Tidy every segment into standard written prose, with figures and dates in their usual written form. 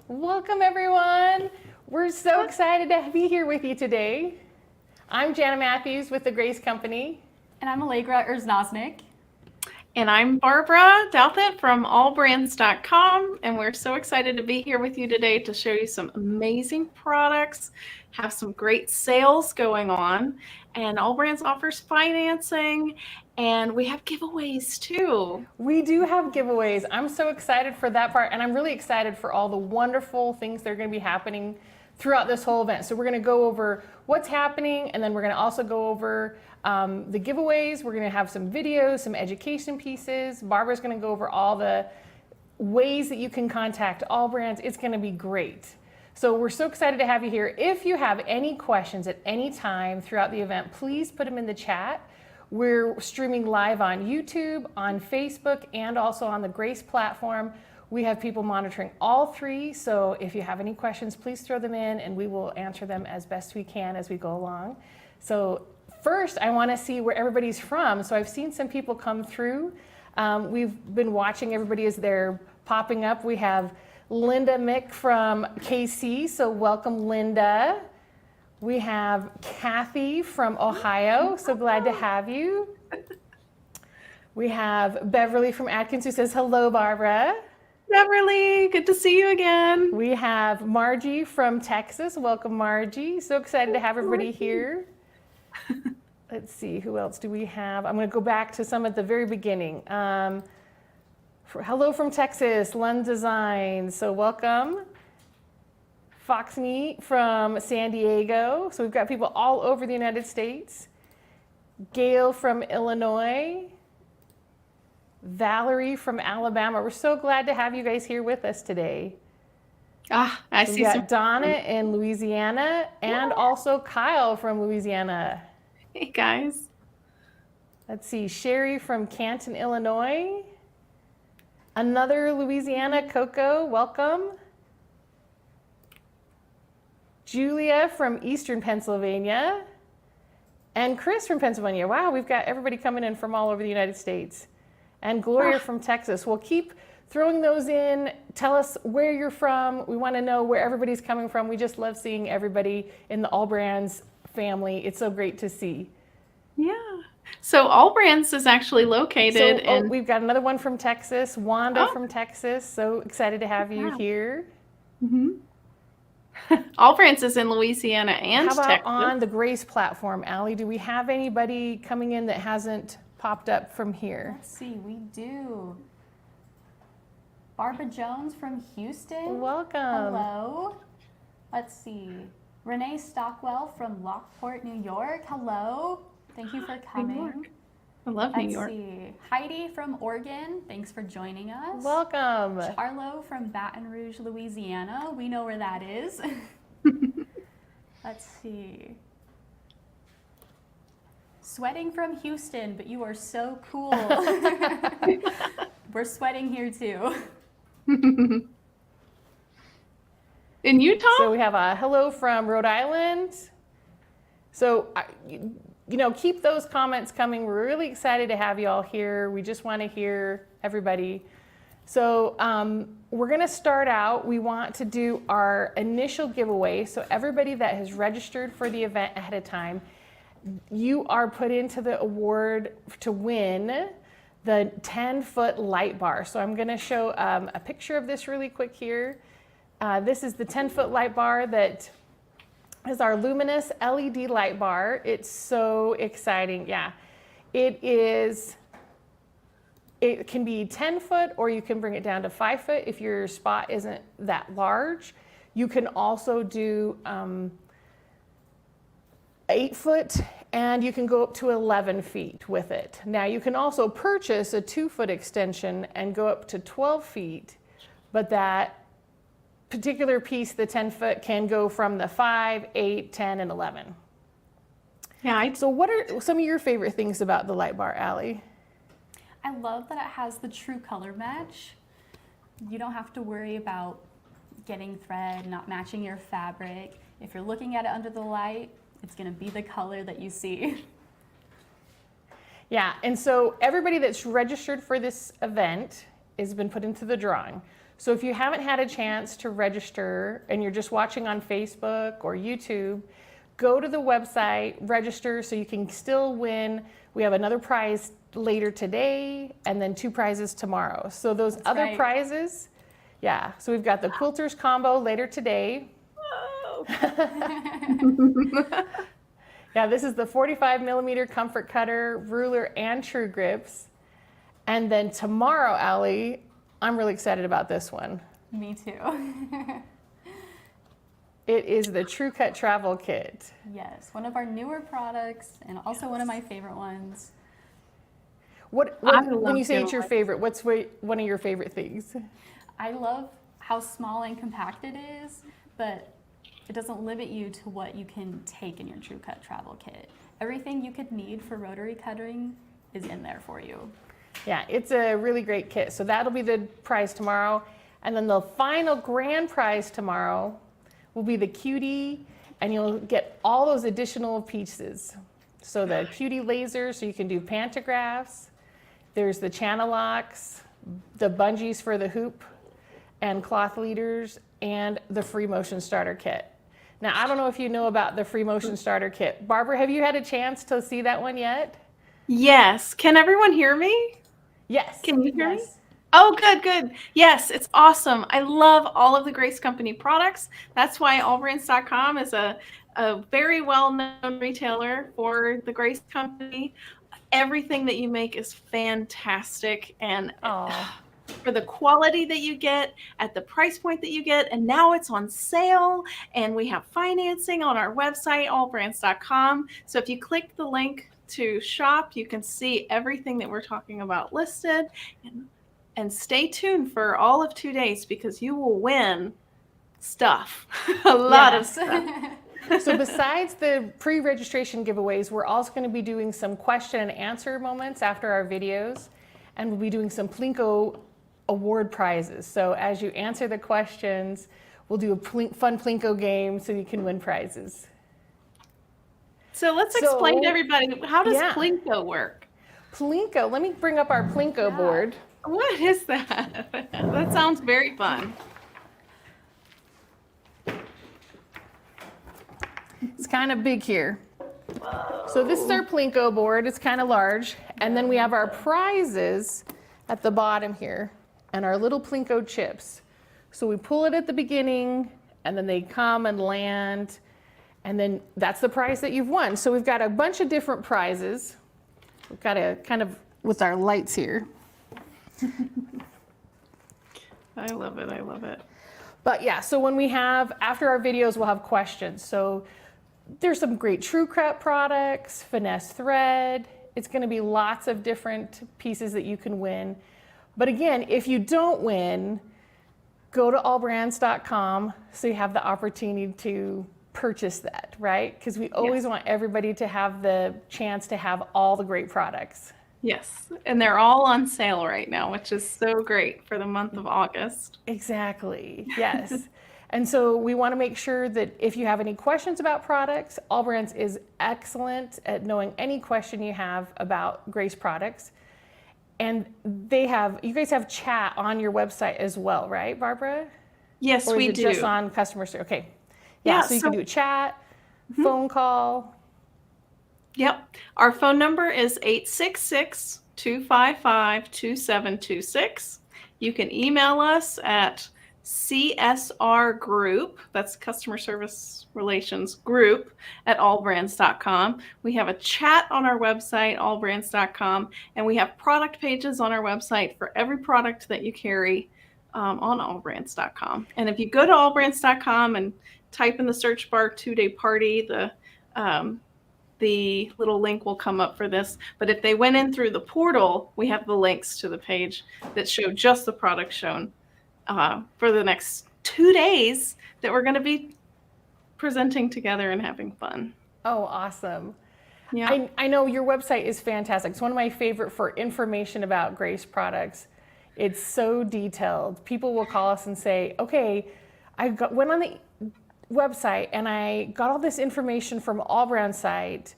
Welcome everyone. We're so excited to be here with you today. I'm Jana Matthews with the Grace Company. And I'm Allegra Erznosnik. And I'm Barbara Douthit from Allbrands.com, and we're so excited to be here with you today to show you some amazing products, have some great sales going on, and Allbrands offers financing, and we have giveaways too. We do have giveaways. I'm so excited for that part, and I'm really excited for all the wonderful things that are going to be happening throughout this whole event. So we're going to go over what's happening, and then we're going to also go over the giveaways. We're going to have some videos, some education pieces. Barbara's going to go over all the ways that you can contact Allbrands. It's going to be great. So we're so excited to have you here. If you have any questions at any time throughout the event, please put them in the chat. We're streaming live on YouTube, on Facebook, and also on the Grace platform. We have people monitoring all three, so if you have any questions, please throw them in and we will answer them as best we can as we go along. So first, I want to see where everybody's from. So I've seen some people come through. We've been watching everybody as they're popping up. We have Linda Mick from KC, so welcome, Linda. We have Kathy from Ohio, so glad to have you. We have Beverly from Atkins who says, hello, Barbara. Beverly, good to see you again. We have Margie from Texas. Welcome, Margie. So excited to have everybody here. Let's see, who else do we have? I'm going to go back to some at the very beginning. Hello from Texas, Lund Design. So welcome. Foxney from San Diego. So we've got people all over the United States. Gail from Illinois. Valerie from Alabama. We're so glad to have you guys here with us today. I see. We've got Donna in Louisiana and also Kyle from Louisiana. Hey guys. Let's see, Sherry from Canton, Illinois. Another Louisiana, Coco, welcome. Julia from Eastern Pennsylvania. And Chris from Pennsylvania. Wow, we've got everybody coming in from all over the United States. And Gloria from Texas. We'll keep throwing those in. Tell us where you're from. We want to know where everybody's coming from. We just love seeing everybody in the Allbrands family. It's so great to see. Yeah. So Allbrands is actually located in... we've got another one from Texas, Wanda from Texas. So excited to have you here. Mm-hmm. Allbrands is in Louisiana and Texas. How about Texas. on the Grace platform, Allie? Do we have anybody coming in that hasn't popped up from here? Let's see, we do. Barbara Jones from Houston. Welcome. Hello. Let's see. Renee Stockwell from Lockport, New York. Hello. Thank you for coming. New York. I love New York. Let's see. Heidi from Oregon. Thanks for joining us. Welcome. Charlo from Baton Rouge, Louisiana. We know where that is. Let's see. Sweating from Houston, but you are so cool. We're sweating here too. In Utah? So we have a hello from Rhode Island. So, keep those comments coming. We're really excited to have you all here. We just want to hear everybody. So we're going to start out. We want to do our initial giveaway. So everybody that has registered for the event ahead of time, you are put into the award to win the 10-foot light bar. So I'm going to show a picture of this really quick here. This is the 10-foot light bar that is our luminous LED light bar. It's so exciting. Yeah, it is. It can be 10 foot or you can bring it down to 5 foot if your spot isn't that large. You can also do 8 foot and you can go up to 11 feet with it. Now you can also purchase a 2-foot extension and go up to 12 feet, but that particular piece, the 10 foot, can go from the 5, 8, 10, and 11. Yeah. So what are some of your favorite things about the light bar, Allie? I love that it has the true color match. You don't have to worry about getting thread, not matching your fabric. If you're looking at it under the light, it's going to be the color that you see. Yeah, and so everybody that's registered for this event has been put into the drawing. So if you haven't had a chance to register and you're just watching on Facebook or YouTube, go to the website, register so you can still win. We have another prize later today and then 2 prizes tomorrow. So those That's other right. prizes, yeah. So we've got the Quilters combo later today. Yeah, this is the 45 millimeter comfort cutter, ruler, and true grips. And then tomorrow, Allie, I'm really excited about this one. Me too. It is the Truecut Travel Kit. Yes, one of our newer products and also one of my favorite ones. When you say it's your favorite, what's one of your favorite things? I love how small and compact it is, but it doesn't limit you to what you can take in your Truecut Travel Kit. Everything you could need for rotary cutting is in there for you. Yeah, it's a really great kit. So that'll be the prize tomorrow. And then the final grand prize tomorrow will be the Cutie, and you'll get all those additional pieces. So the Cutie laser, so you can do pantographs. There's the channel locks, the bungees for the hoop and cloth leaders, and the free motion starter kit. Now, I don't know if you know about the free motion starter kit. Barbara, have you had a chance to see that one yet? Yes. Can everyone hear me? Yes. Can you hear me? Yes. Oh, good, good. Yes, it's awesome. I love all of the Grace Company products. That's why Allbrands.com is a very well-known retailer for the Grace Company. Everything that you make is fantastic, and for the quality that you get at the price point that you get, and now it's on sale, and we have financing on our website, allbrands.com. So if you click the link to shop, you can see everything that we're talking about listed, and stay tuned for all of 2 days because you will win stuff, a lot of stuff. So besides the pre-registration giveaways, we're also going to be doing some question and answer moments after our videos, and we'll be doing some Klinko award prizes. So as you answer the questions, we'll do a fun Klinko game so you can win prizes. So let's explain to everybody, how does Klinko work? Klinko, let me bring up our Klinko board. What is that? That sounds very fun. It's kind of big here. So this is our Klinko board. It's kind of large. And then we have our prizes at the bottom here and our little Klinko chips. So we pull it at the beginning and then they come and land. And then that's the prize that you've won. So we've got a bunch of different prizes. We've got a kind of with our lights here. I love it. I love it. But yeah, so when we have, after our videos, we'll have questions. So there's some great Truecut products, finesse thread. It's going to be lots of different pieces that you can win. But again, if you don't win, go to allbrands.com so you have the opportunity to purchase that, right? Because we always want everybody to have the chance to have all the great products. Yes, and they're all on sale right now, which is so great for the month of August. Exactly, yes. And so we want to make sure that if you have any questions about products, Allbrands is excellent at knowing any question you have about Grace products. And you guys have chat on your website as well, right, Barbara? Yes, or we is it do. just on customer service? Okay. Yeah, so you can do chat, phone call. Yep. Our phone number is 866-255-2726. You can email us at CSR Group, that's Customer Service Relations Group, at allbrands.com. We have a chat on our website, allbrands.com, and we have product pages on our website for every product that you carry on allbrands.com. And if you go to allbrands.com and type in the search bar 2-day party, the little link will come up for this. But if they went in through the portal, we have the links to the page that show just the product shown for the next 2 days that we're going to be presenting together and having fun. Oh, awesome. Yeah. I know your website is fantastic. It's one of my favorite for information about Grace products. It's so detailed. People will call us and say, okay, went on the website and I got all this information from Allbrands site.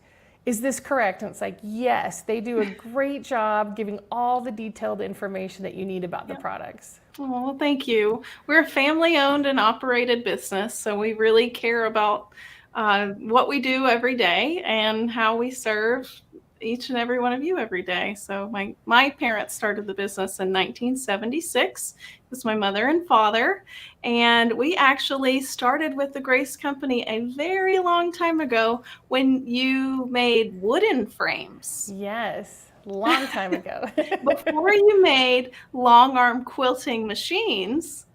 is this correct? And it's like, yes, they do a great job giving all the detailed information that you need about the products. Oh, well, thank you. We're a family-owned and operated business, so we really care about what we do every day and how we serve each and every one of you every day. So my parents started the business in 1976. It was my mother and father, and we actually started with the Grace Company a very long time ago when you made wooden frames. Yes, long time ago. Before you made long arm quilting machines.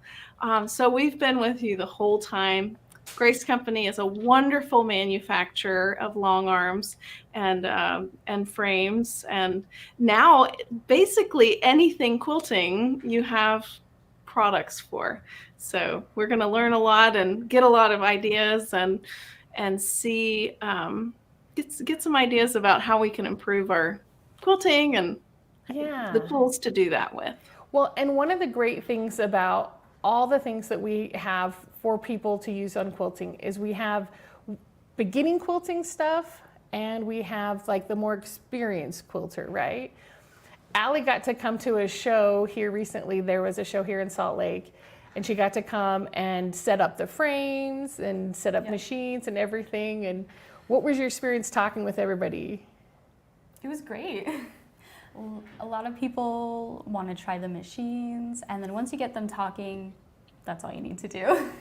So we've been with you the whole time. Grace Company is a wonderful manufacturer of long arms and frames. And now basically anything quilting you have products for. So we're going to learn a lot and get a lot of ideas and see, get some ideas about how we can improve our quilting and the tools to do that with. Well, and one of the great things about all the things that we have for people to use on quilting is we have beginning quilting stuff and we have like the more experienced quilter, right? Allie got to come to a show here recently. There was a show here in Salt Lake, and she got to come and set up the frames and set up machines and everything. And what was your experience talking with everybody? It was great. A lot of people want to try the machines, and then once you get them talking, that's all you need to do.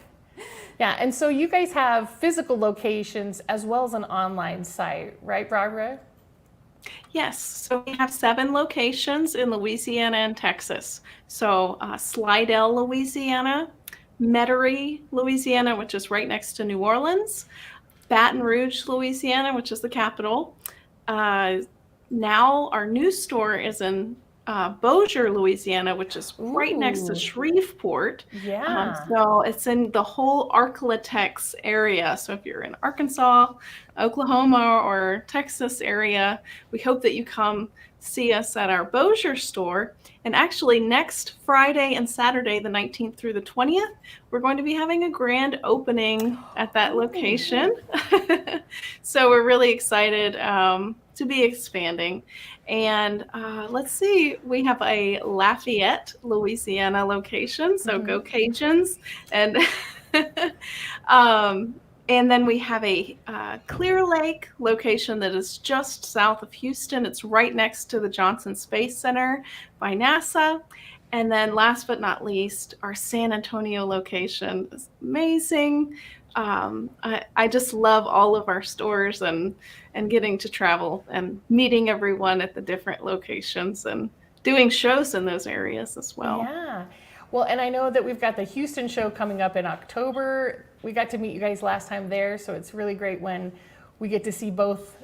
Yeah, and so you guys have physical locations as well as an online site, right, Barbara? Yes, so we have 7 locations in Louisiana and Texas. So Slidell, Louisiana, Metairie, Louisiana, which is right next to New Orleans, Baton Rouge, Louisiana, which is the capital. Now our new store is in Bossier, Louisiana, which is right next to Shreveport. Yeah. So it's in the whole Arklatex area. So if you're in Arkansas, Oklahoma, or Texas area, we hope that you come see us at our Bossier store. And actually next Friday and Saturday, the 19th through the 20th, we're going to be having a grand opening at that location. So we're really excited to be expanding. And let's see, we have a Lafayette, Louisiana location, so go Cajuns. And then we have a Clear Lake location that is just south of Houston. It's right next to the Johnson Space Center by NASA. And then last but not least, our San Antonio location is amazing. I just love all of our stores and getting to travel and meeting everyone at the different locations and doing shows in those areas as well. Yeah. Well, and I know that we've got the Houston show coming up in October. We got to meet you guys last time there, so it's really great when we get to see both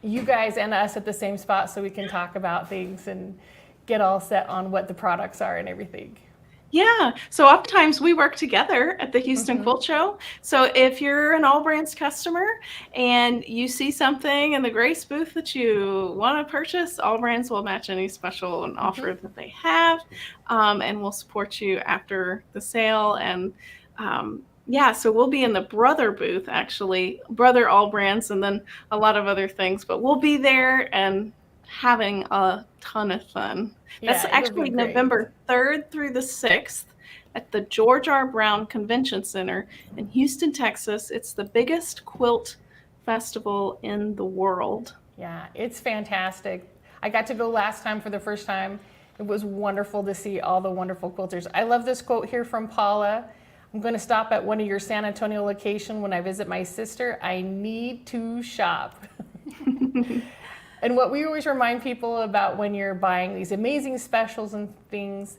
you guys and us at the same spot so we can talk about things and get all set on what the products are and everything. Yeah, so oftentimes we work together at the Houston Quilt Show. So if you're an Allbrands customer and you see something in the Grace booth that you want to purchase, Allbrands will match any special and offer that they have, and we'll support you after the sale. And yeah, so we'll be in the Brother booth, actually, Brother Allbrands, and then a lot of other things. But we'll be there and having a ton of fun. That's actually November 3rd through the 6th at the George R. Brown Convention Center in Houston, Texas. It's the biggest quilt festival in the world. Yeah, it's fantastic. I got to go last time for the first time. It was wonderful to see all the wonderful quilters. I love this quote here from Paula. I'm going to stop at one of your San Antonio location when I visit my sister. I need to shop. And what we always remind people about when you're buying these amazing specials and things,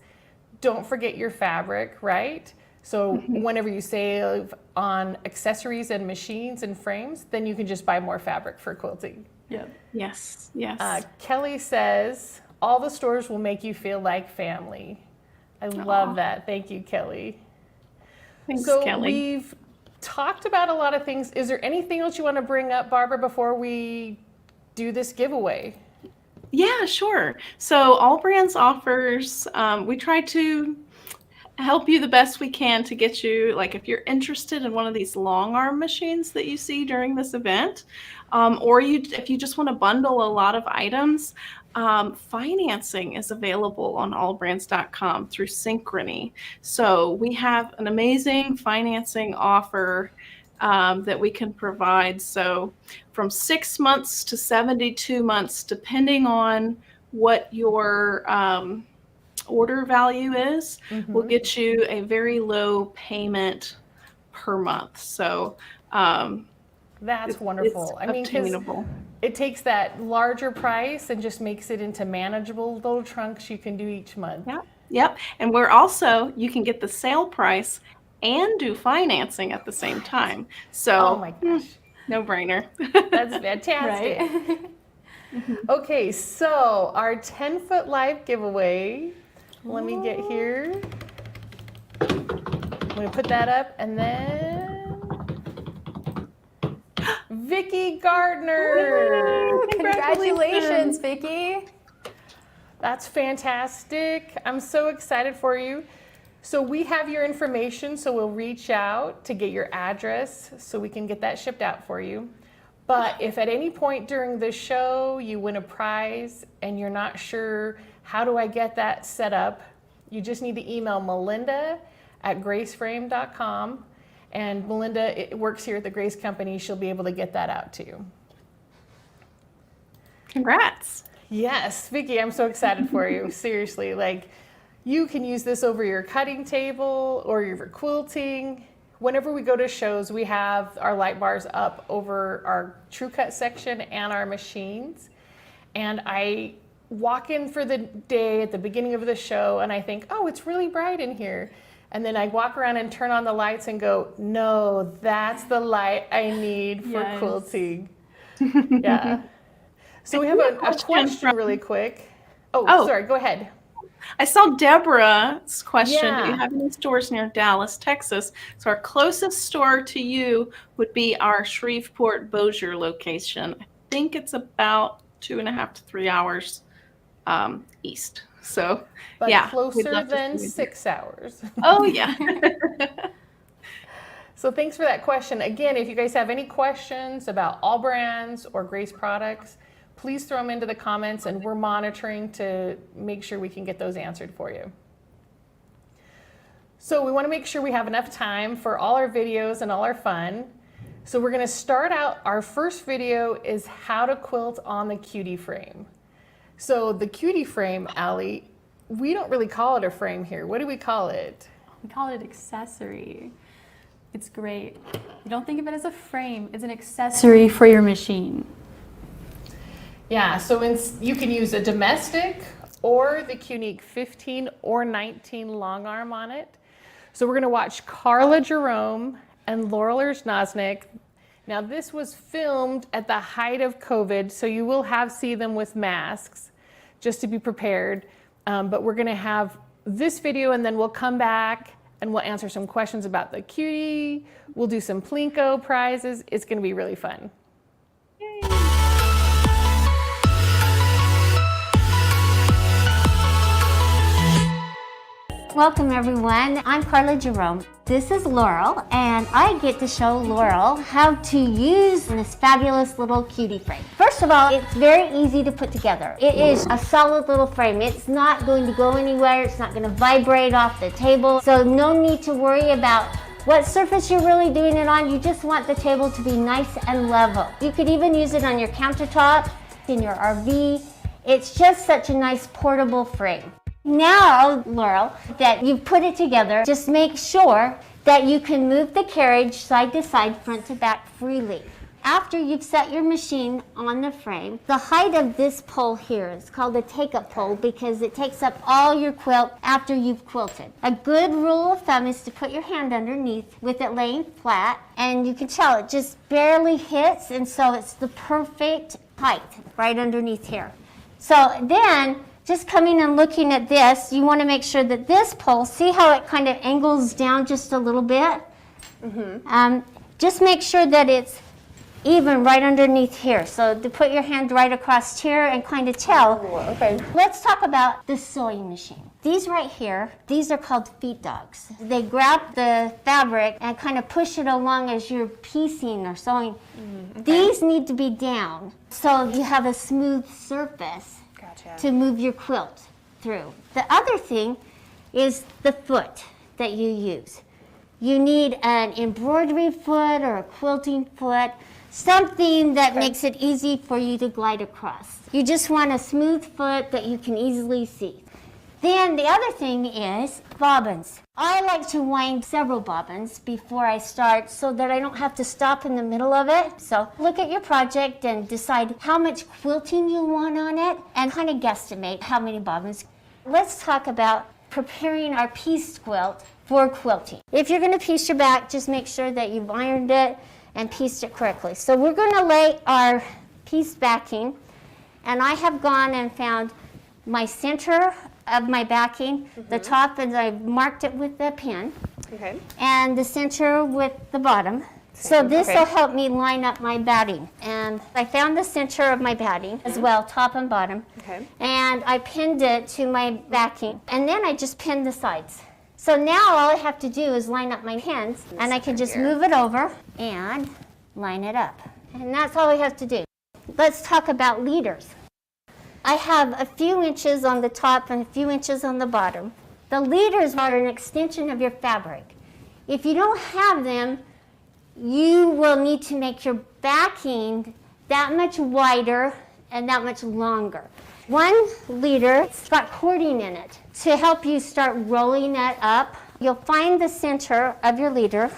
don't forget your fabric, right? So whenever you save on accessories and machines and frames, then you can just buy more fabric for quilting. Yeah. Yes, yes. Kelly says, all the stores will make you feel like family. I love that. Thank you, Kelly. Thanks, so Kelly. We've talked about a lot of things. Is there anything else you want to bring up, Barbara, before we do this giveaway? Yeah, sure. So Allbrands offers, we try to help you the best we can to get you, like if you're interested in one of these long arm machines that you see during this event, or if you just want to bundle a lot of items, financing is available on allbrands.com through Synchrony. So we have an amazing financing offer that we can provide. So from 6 months to 72 months, depending on what your order value is, will get you a very low payment per month. So that's wonderful. I mean, 'cause it takes that larger price and just makes it into manageable little trunks you can do each month. Yep. And you can get the sale price and do financing at the same time. So, oh my gosh, no brainer. That's fantastic. Right? Okay, so our 10-foot live giveaway. Let me get here. I'm going to put that up, and then Vicki Gardner. Woo, congratulations, Vicki. That's fantastic. I'm so excited for you. So we have your information, so we'll reach out to get your address so we can get that shipped out for you. But if at any point during the show you win a prize and you're not sure how do I get that set up, you just need to email melinda@graceframe.com, and Melinda works here at the Grace Company. She'll be able to get that out to you. Congrats. Yes, Vicki, I'm so excited for you. Seriously, like you can use this over your cutting table or your quilting. Whenever we go to shows, we have our light bars up over our Truecut section and our machines. And I walk in for the day at the beginning of the show and I think, oh, it's really bright in here. And then I walk around and turn on the lights and go, no, that's the light I need for quilting. Yeah. So we have a question really quick. Oh, sorry, go ahead. I saw Deborah's question. Do you have any stores near Dallas, Texas? So our closest store to you would be our Shreveport Bossier location. I think it's about 2.5 to 3 hours east. So but closer than 6 hours. Oh yeah. So thanks for that question. Again, if you guys have any questions about Allbrands or Grace products, please throw them into the comments and we're monitoring to make sure we can get those answered for you. So we want to make sure we have enough time for all our videos and all our fun. So we're going to start out, our first video is how to quilt on the Cutie frame. So the Cutie frame, Allie, we don't really call it a frame here. What do we call it? We call it accessory. It's great. You don't think of it as a frame, it's an accessory for your machine. Yeah, so you can use a domestic or the Unique 15 or 19 long arm on it. So we're going to watch Carla Jerome and Laurel Erznosnik. Now this was filmed at the height of COVID, so you will see them with masks, just to be prepared. But we're going to have this video and then we'll come back and we'll answer some questions about the Cutie. We'll do some Klinko prizes. It's going to be really fun. Welcome everyone, I'm Carla Jerome. This is Laurel, and I get to show Laurel how to use this fabulous little Cutie frame. First of all, it's very easy to put together. It is a solid little frame. It's not going to go anywhere. It's not going to vibrate off the table. So no need to worry about what surface you're really doing it on. You just want the table to be nice and level. You could even use it on your countertop, in your RV. It's just such a nice portable frame. Now, Laurel, that you've put it together, just make sure that you can move the carriage side to side, front to back freely. After you've set your machine on the frame, the height of this pole here is called a take-up pole because it takes up all your quilt after you've quilted. A good rule of thumb is to put your hand underneath with it laying flat, and you can tell it just barely hits, and so it's the perfect height right underneath here. So then, just coming and looking at this, you want to make sure that this pole, see how it kind of angles down just a little bit? Just make sure that it's even right underneath here. So to put your hand right across here and kind of tell. Okay. Let's talk about the sewing machine. These right here, these are called feet dogs. They grab the fabric and kind of push it along as you're piecing or sewing. These need to be down so you have a smooth surface to move your quilt through. The other thing is the foot that you use. You need an embroidery foot or a quilting foot, something that makes it easy for you to glide across. You just want a smooth foot that you can easily see. Then the other thing is bobbins. I like to wind several bobbins before I start so that I don't have to stop in the middle of it. So look at your project and decide how much quilting you want on it and kind of guesstimate how many bobbins. Let's talk about preparing our pieced quilt for quilting. If you're going to piece your back, just make sure that you've ironed it and pieced it correctly. So we're going to lay our piece backing, and I have gone and found my center of my backing, the top, and I've marked it with the pen, and the center with the bottom. So this will help me line up my batting. And I found the center of my batting as well, top and bottom, and I pinned it to my backing, and then I just pinned the sides. So now all I have to do is line up my pins, and I can just move it over and line it up. And that's all we have to do. Let's talk about leaders. I have a few inches on the top and a few inches on the bottom. The leaders are an extension of your fabric. If you don't have them, you will need to make your backing that much wider and that much longer. One leader's got cording in it to help you start rolling it up. You'll find the center of your leader.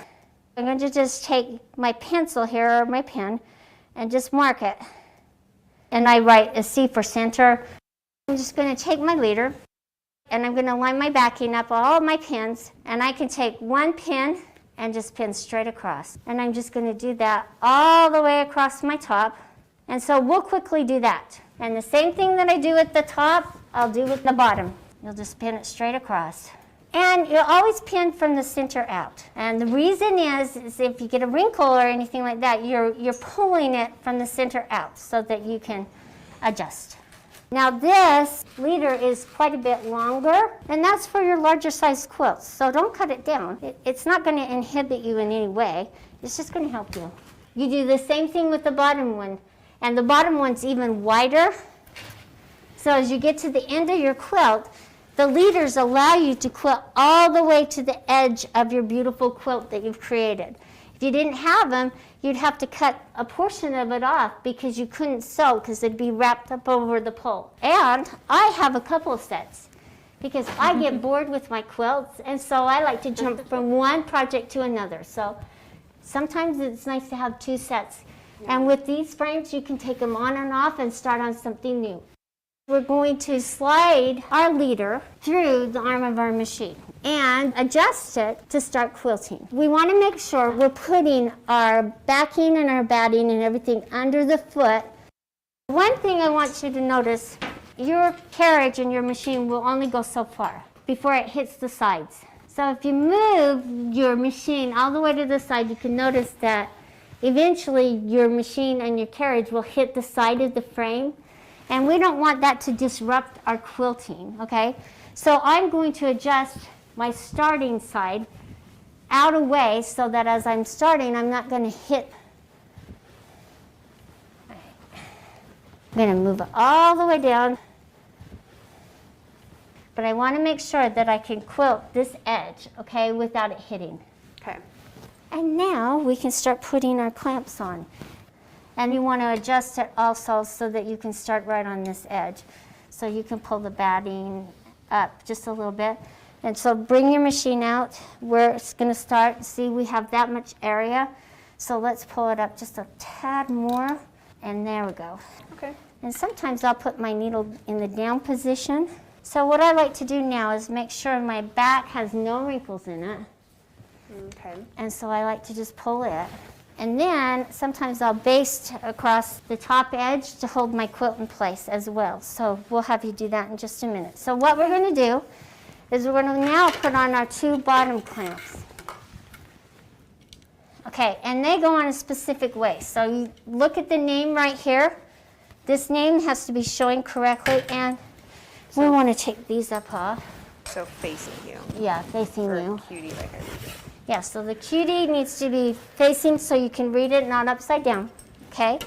I'm going to just take my pencil here, or my pen, and just mark it. And I write a C for center. I'm just going to take my leader, and I'm going to line my backing up all of my pins, and I can take one pin and just pin straight across. And I'm just going to do that all the way across my top. And so we'll quickly do that. And the same thing that I do at the top, I'll do with the bottom. You'll just pin it straight across. And you'll always pin from the center out. And the reason is if you get a wrinkle or anything like that, you're pulling it from the center out so that you can adjust. Now this leader is quite a bit longer, and that's for your larger size quilts. So don't cut it down. It's not going to inhibit you in any way. It's just going to help you. You do the same thing with the bottom one, and the bottom one's even wider. So as you get to the end of your quilt, the leaders allow you to quilt all the way to the edge of your beautiful quilt that you've created. If you didn't have them, you'd have to cut a portion of it off because you couldn't sew because it'd be wrapped up over the pole. And I have a couple of sets because I get bored with my quilts, and so I like to jump from one project to another. So sometimes it's nice to have two sets. And with these frames, you can take them on and off and start on something new. We're going to slide our leader through the arm of our machine and adjust it to start quilting. We want to make sure we're putting our backing and our batting and everything under the foot. One thing I want you to notice, your carriage and your machine will only go so far before it hits the sides. So if you move your machine all the way to the side, you can notice that eventually your machine and your carriage will hit the side of the frame. And we don't want that to disrupt our quilting, okay? So I'm going to adjust my starting side out of way so that as I'm starting, I'm not going to hit. I'm going to move it all the way down. But I want to make sure that I can quilt this edge, okay, without it hitting. Okay. And now we can start putting our clamps on. And you want to adjust it also so that you can start right on this edge. So you can pull the batting up just a little bit. And so bring your machine out where it's going to start. See, we have that much area. So let's pull it up just a tad more. And there we go. Okay. And sometimes I'll put my needle in the down position. So what I like to do now is make sure my back has no wrinkles in it. Okay. And so I like to just pull it. And then sometimes I'll baste across the top edge to hold my quilt in place as well. So we'll have you do that in just a minute. So what we're going to do is we're going to now put on our two bottom clamps. Okay, and they go on a specific way. So you look at the name right here. This name has to be showing correctly, and we want to take these up off. So facing you. Yeah, facing Or you. Cutie right here. Yeah, so the cutie needs to be facing so you can read it, not upside down, okay?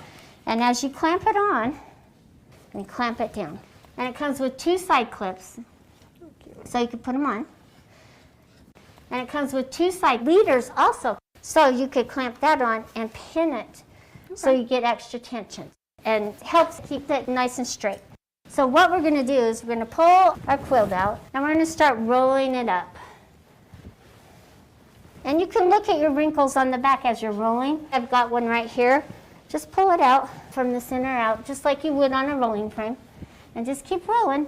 And as you clamp it on, and clamp it down. And it comes with 2 side clips, so you can put them on. And it comes with 2 side leaders also, so you could clamp that on and pin it, so you get extra tension. And helps keep it nice and straight. So what we're gonna do is we're gonna pull our quilt out, and we're gonna start rolling it up. And you can look at your wrinkles on the back as you're rolling. I've got one right here. Just pull it out from the center out, just like you would on a rolling frame. And just keep rolling.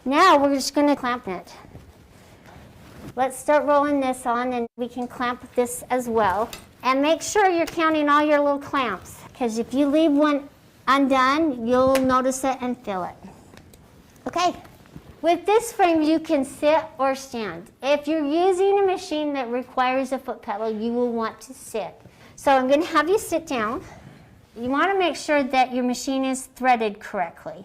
Now we're just gonna clamp it. Let's start rolling this on, and we can clamp this as well. And make sure you're counting all your little clamps, because if you leave one undone, you'll notice it and feel it. Okay. With this frame, you can sit or stand. If you're using a machine that requires a foot pedal, you will want to sit. So I'm going to have you sit down. You want to make sure that your machine is threaded correctly.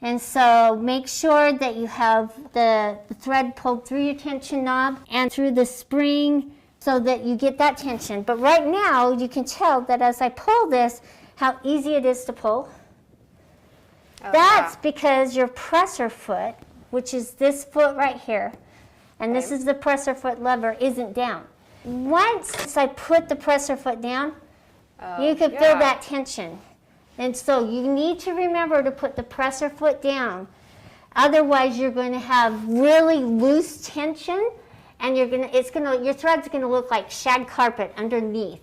And so make sure that you have the thread pulled through your tension knob and through the spring so that you get that tension. But right now, you can tell that as I pull this, how easy it is to pull. Oh, That's yeah. because your presser foot, which is this foot right here, and this is the presser foot lever, isn't down. Once I put the presser foot down, you can feel that tension. And so you need to remember to put the presser foot down. Otherwise, you're going to have really loose tension, and your thread's going to look like shag carpet underneath,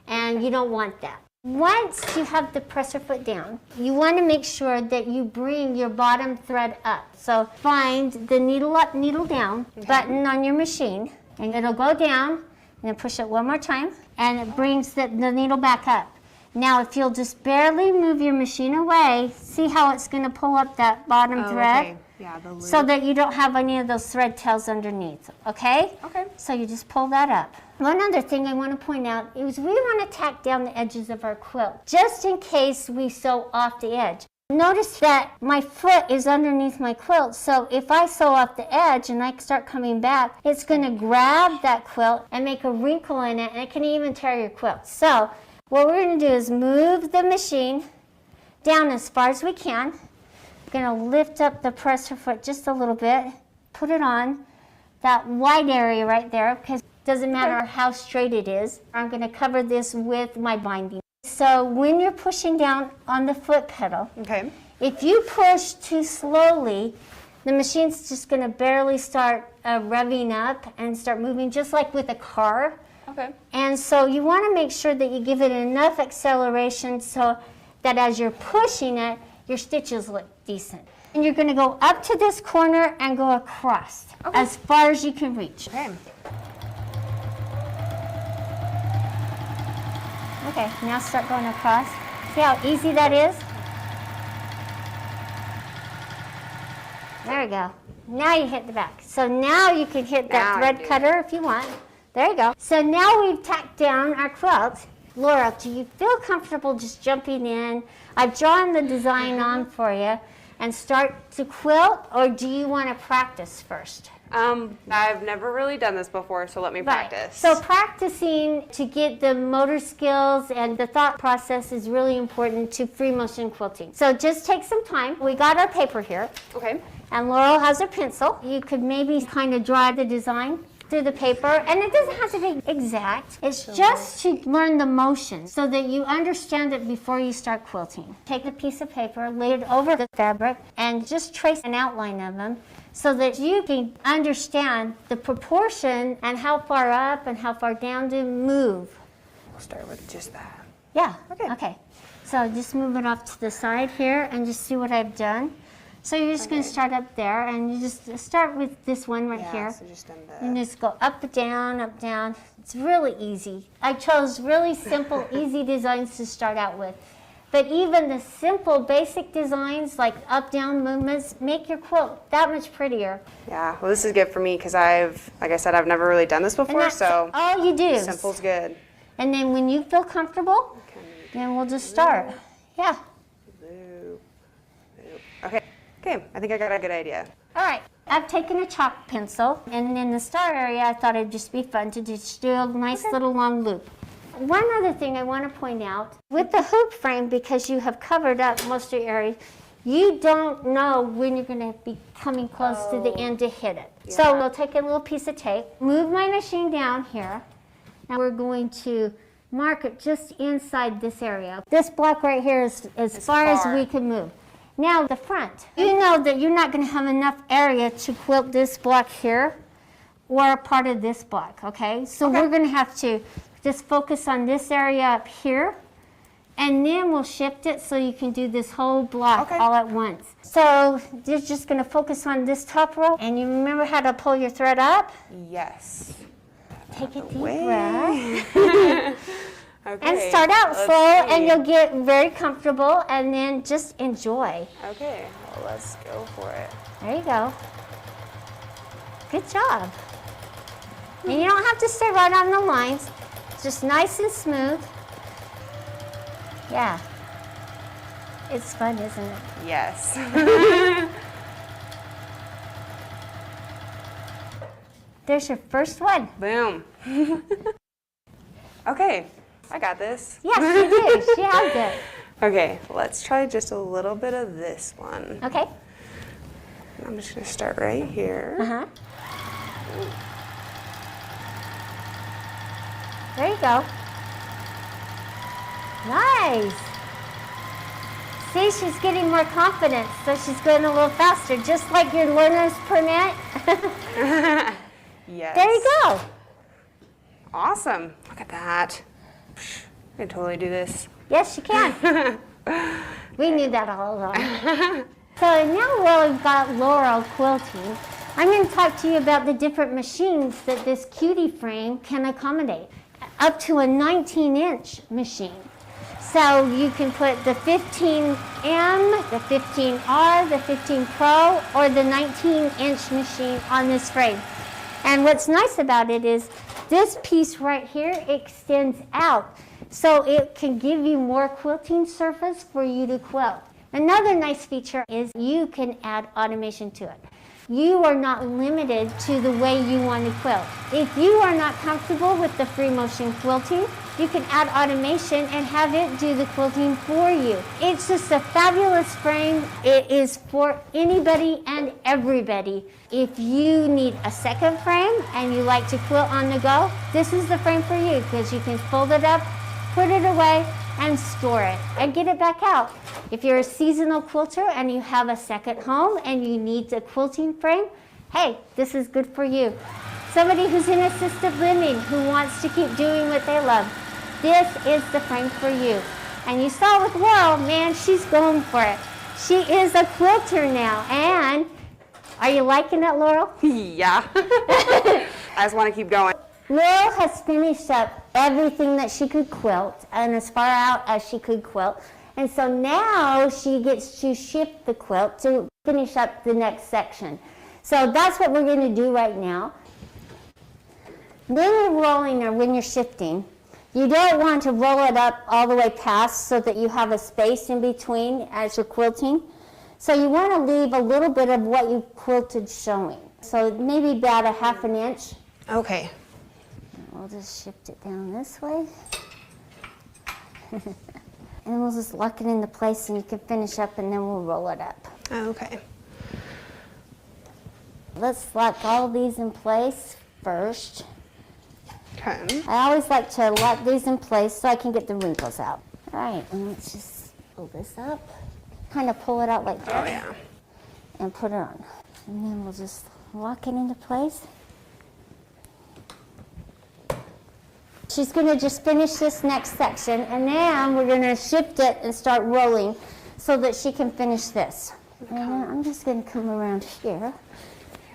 and you don't want that. Once you have the presser foot down, you want to make sure that you bring your bottom thread up. So find the needle up, needle down button on your machine, and it'll go down, and then push it one more time, and it brings the needle back up. Now, if you'll just barely move your machine away, see how it's going to pull up that bottom thread? Okay. Yeah, the loop. So that you don't have any of those thread tails underneath, okay? Okay. So you just pull that up. One other thing I want to point out is we want to tack down the edges of our quilt, just in case we sew off the edge. Notice that my foot is underneath my quilt, so if I sew off the edge and I start coming back, it's going to grab that quilt and make a wrinkle in it, and it can even tear your quilt. So what we're going to do is move the machine down as far as we can. I'm going to lift up the presser foot just a little bit, put it on that wide area right there, because it doesn't matter how straight it is. I'm going to cover this with my binding. So when you're pushing down on the foot pedal, if you push too slowly, the machine's just going to barely start revving up and start moving, just like with a car. Okay. And so you want to make sure that you give it enough acceleration so that as you're pushing it, your stitches look decent. And you're going to go up to this corner and go across as far as you can reach. Okay. Okay, now start going across. See how easy that is? There we go. Now you hit the back. So now you can hit that thread cutter if you want. There you go. So now we've tacked down our quilt. Laura, do you feel comfortable just jumping in? I've drawn the design on for you and start to quilt, or do you want to practice first? I've never really done this before, so let me practice. So practicing to get the motor skills and the thought process is really important to free motion quilting. So just take some time. We got our paper here. Okay. And Laurel has a pencil. You could maybe kind of draw the design through the paper, and it doesn't have to be exact. It's just to learn the motion so that you understand it before you start quilting. Take a piece of paper, lay it over the fabric, and just trace an outline of them so that you can understand the proportion and how far up and how far down to move. We'll start with just that. Yeah. Okay. So just move it off to the side here and just see what I've done. So you're just going to start up there, and you just start with this one right here. So just done And just go up, down, up, down. It's really easy. I chose really simple, easy designs to start out with. But even the simple, basic designs like up, down movements make your quilt that much prettier. Yeah, well, this is good for me because like I said, I've never really done this And before, that's so all you do. simple's good. And then when you feel comfortable, then we'll just start. Yeah. Loop, loop. Okay, I think I got a good idea. All right. I've taken a chalk pencil, and in the star area, I thought it'd just be fun to just do a nice little long loop. One other thing I want to point out, with the hoop frame, because you have covered up most of your area, you don't know when you're going to be coming close to the end to hit it. Yeah. So we'll take a little piece of tape, move my machine down here, and we're going to mark it just inside this area. This block right here is as far as we can move. Now the front, you know that you're not going to have enough area to quilt this block here or a part of this block, okay? So we're going to have to just focus on this area up here, and then we'll shift it so you can do this whole block all at once. So you're just going to focus on this top row, and you remember how to pull your thread up? Yes. Take a deep breath. Okay. And start out let's slow, see. and you'll get very comfortable, and then just enjoy. Okay, well, let's go for it. There you go. Good job. And you don't have to stay right on the lines. Just nice and smooth. Yeah. It's fun, isn't it? Yes. There's your first one. Boom. Okay, I got this. Yes, you do. She has it. Okay, let's try just a little bit of this one. Okay. I'm just gonna start right here. Uh-huh. There you go. Nice. See, she's getting more confidence, so she's going a little faster, just like your learner's permit. Yes. There you go. Awesome. Look at that. I can totally do this. Yes, you can. We knew that all along. So now while we've got Laurel quilting, I'm going to talk to you about the different machines that this Cutie frame can accommodate. Up to a 19-inch machine. So you can put the 15M, the 15R, the 15 Pro, or the 19-inch machine on this frame. And what's nice about it is this piece right here extends out, so it can give you more quilting surface for you to quilt. Another nice feature is you can add automation to it. You are not limited to the way you want to quilt. If you are not comfortable with the free motion quilting, you can add automation and have it do the quilting for you. It's just a fabulous frame. It is for anybody and everybody. If you need a second frame and you like to quilt on the go, this is the frame for you, because you can fold it up, put it away, and store it and get it back out. If you're a seasonal quilter and you have a second home and you need a quilting frame, hey, this is good for you. Somebody who's in assisted living who wants to keep doing what they love, this is the frame for you. And you saw with Laurel, man, she's going for it. She is a quilter now. And are you liking it, Laurel? Yeah. I just want to keep going. Laurel has finished up everything that she could quilt and as far out as she could quilt. And so now she gets to shift the quilt to finish up the next section. So that's what we're going to do right now. When you're rolling or when you're shifting, you don't want to roll it up all the way past so that you have a space in between as you're quilting. So you want to leave a little bit of what you quilted showing. So maybe about a ½ inch. Okay. We'll just shift it down this way. And we'll just lock it into place and you can finish up and then we'll roll it up. Okay. Let's lock all these in place first. Okay. I always like to lock these in place so I can get the wrinkles out. All right, and let's just pull this up. Kind of pull it out like that. Oh, yeah. And put it on. And then we'll just lock it into place. She's going to just finish this next section, and then we're going to shift it and start rolling so that she can finish this. And then I'm just going to come around here.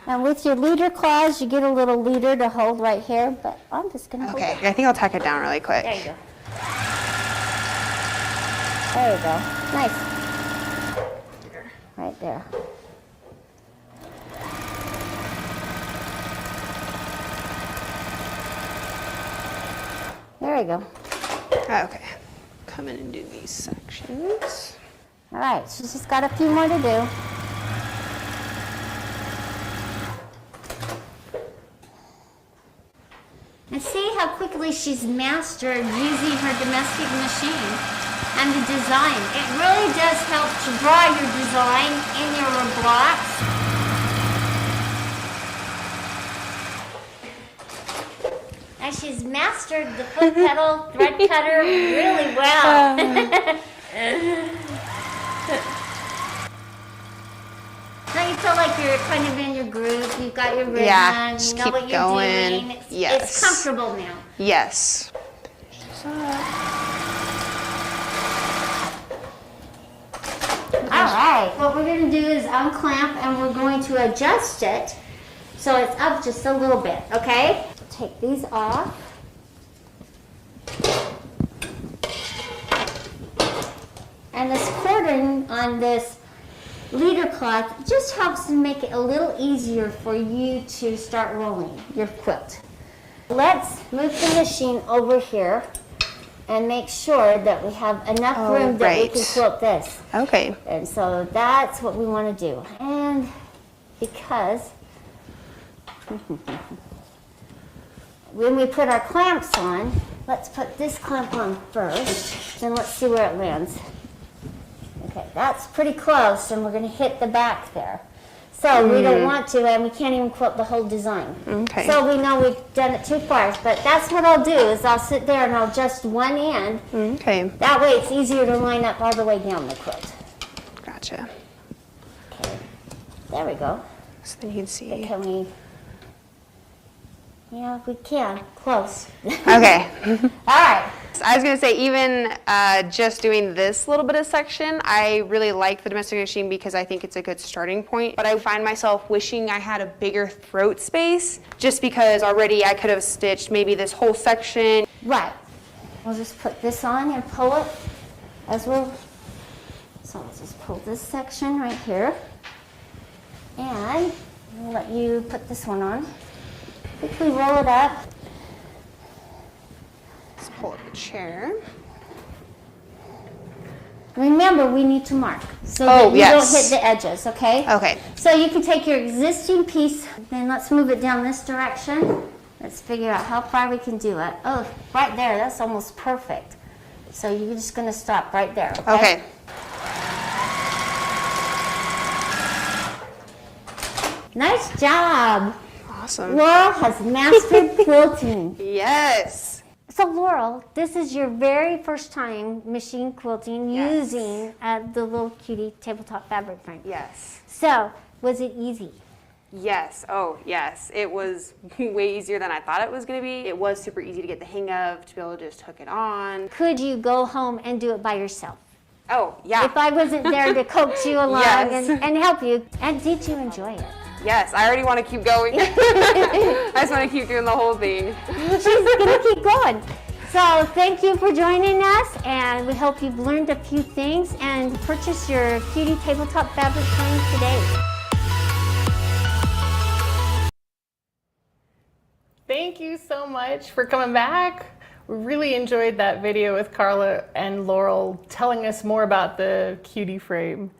And with your leader claws, you get a little leader to hold right here, but I'm just going to hold Okay, it. I think I'll tack it down really quick. There you go. There you go. Nice. Right there. There you go. Okay. Come in and do these sections. All right, she's just got a few more to do. quickly she's mastered using her domestic machine and the design. It really does help to draw your design in your blocks. And she's mastered the foot pedal, thread cutter really well. Now you feel like you're kind of in your groove. You've got your rhythm. Yeah, you just know keep what you're going. doing. It's, Yes. it's comfortable now. Yes. All right. What we're going to do is unclamp and we're going to adjust it so it's up just a little bit. Okay. Take these off. And this cording on this leader cloth just helps to make it a little easier for you to start rolling your quilt. Let's move the machine over here and make sure that we have enough room that we can quilt this. Okay. And so that's what we want to do. And because when we put our clamps on, let's put this clamp on first, then let's see where it lands. Okay, that's pretty close, and we're going to hit the back there. So we don't want to, and we can't even quilt the whole design. Okay. So we know we've done it too far, but that's what I'll do, is I'll sit there and I'll adjust one end. Okay. That way it's easier to line up all the way down the quilt. Gotcha. Okay, there we go. So then you can see. Can we? Yeah, we can. Close. Okay. All right. I was going to say, even just doing this little bit of section, I really like the domestic machine because I think it's a good starting point. But I find myself wishing I had a bigger throat space just because already I could have stitched maybe this whole section. Right. We'll just put this on and pull it as we'll. So let's just pull this section right here. And I'll let you put this one on. Quickly roll it up. Let's pull up the chair. Remember, we need to mark so Oh, that you yes. don't hit the edges, okay? Okay. So you can take your existing piece, then let's move it down this direction. Let's figure out how far we can do it. Oh, right there, that's almost perfect. So you're just gonna stop right there, okay? Okay. Nice job. Awesome. Laurel has mastered quilting. Yes. So Laurel, this is your very first time machine quilting Yes. using the little Cutie tabletop fabric frame. Yes. So, was it easy? Yes. Oh, yes. It was way easier than I thought it was going to be. It was super easy to get the hang of, to be able to just hook it on. Could you go home and do it by yourself? Oh, yeah. If I wasn't there to coax you along Yes. and help you, and did you enjoy it? Yes, I already want to keep going. I just want to keep doing the whole thing. She's gonna keep going. So thank you for joining us, and we hope you've learned a few things and purchase your Cutie tabletop fabric frame today. Thank you so much for coming back. We really enjoyed that video with Carla and Laurel telling us more about the Cutie frame.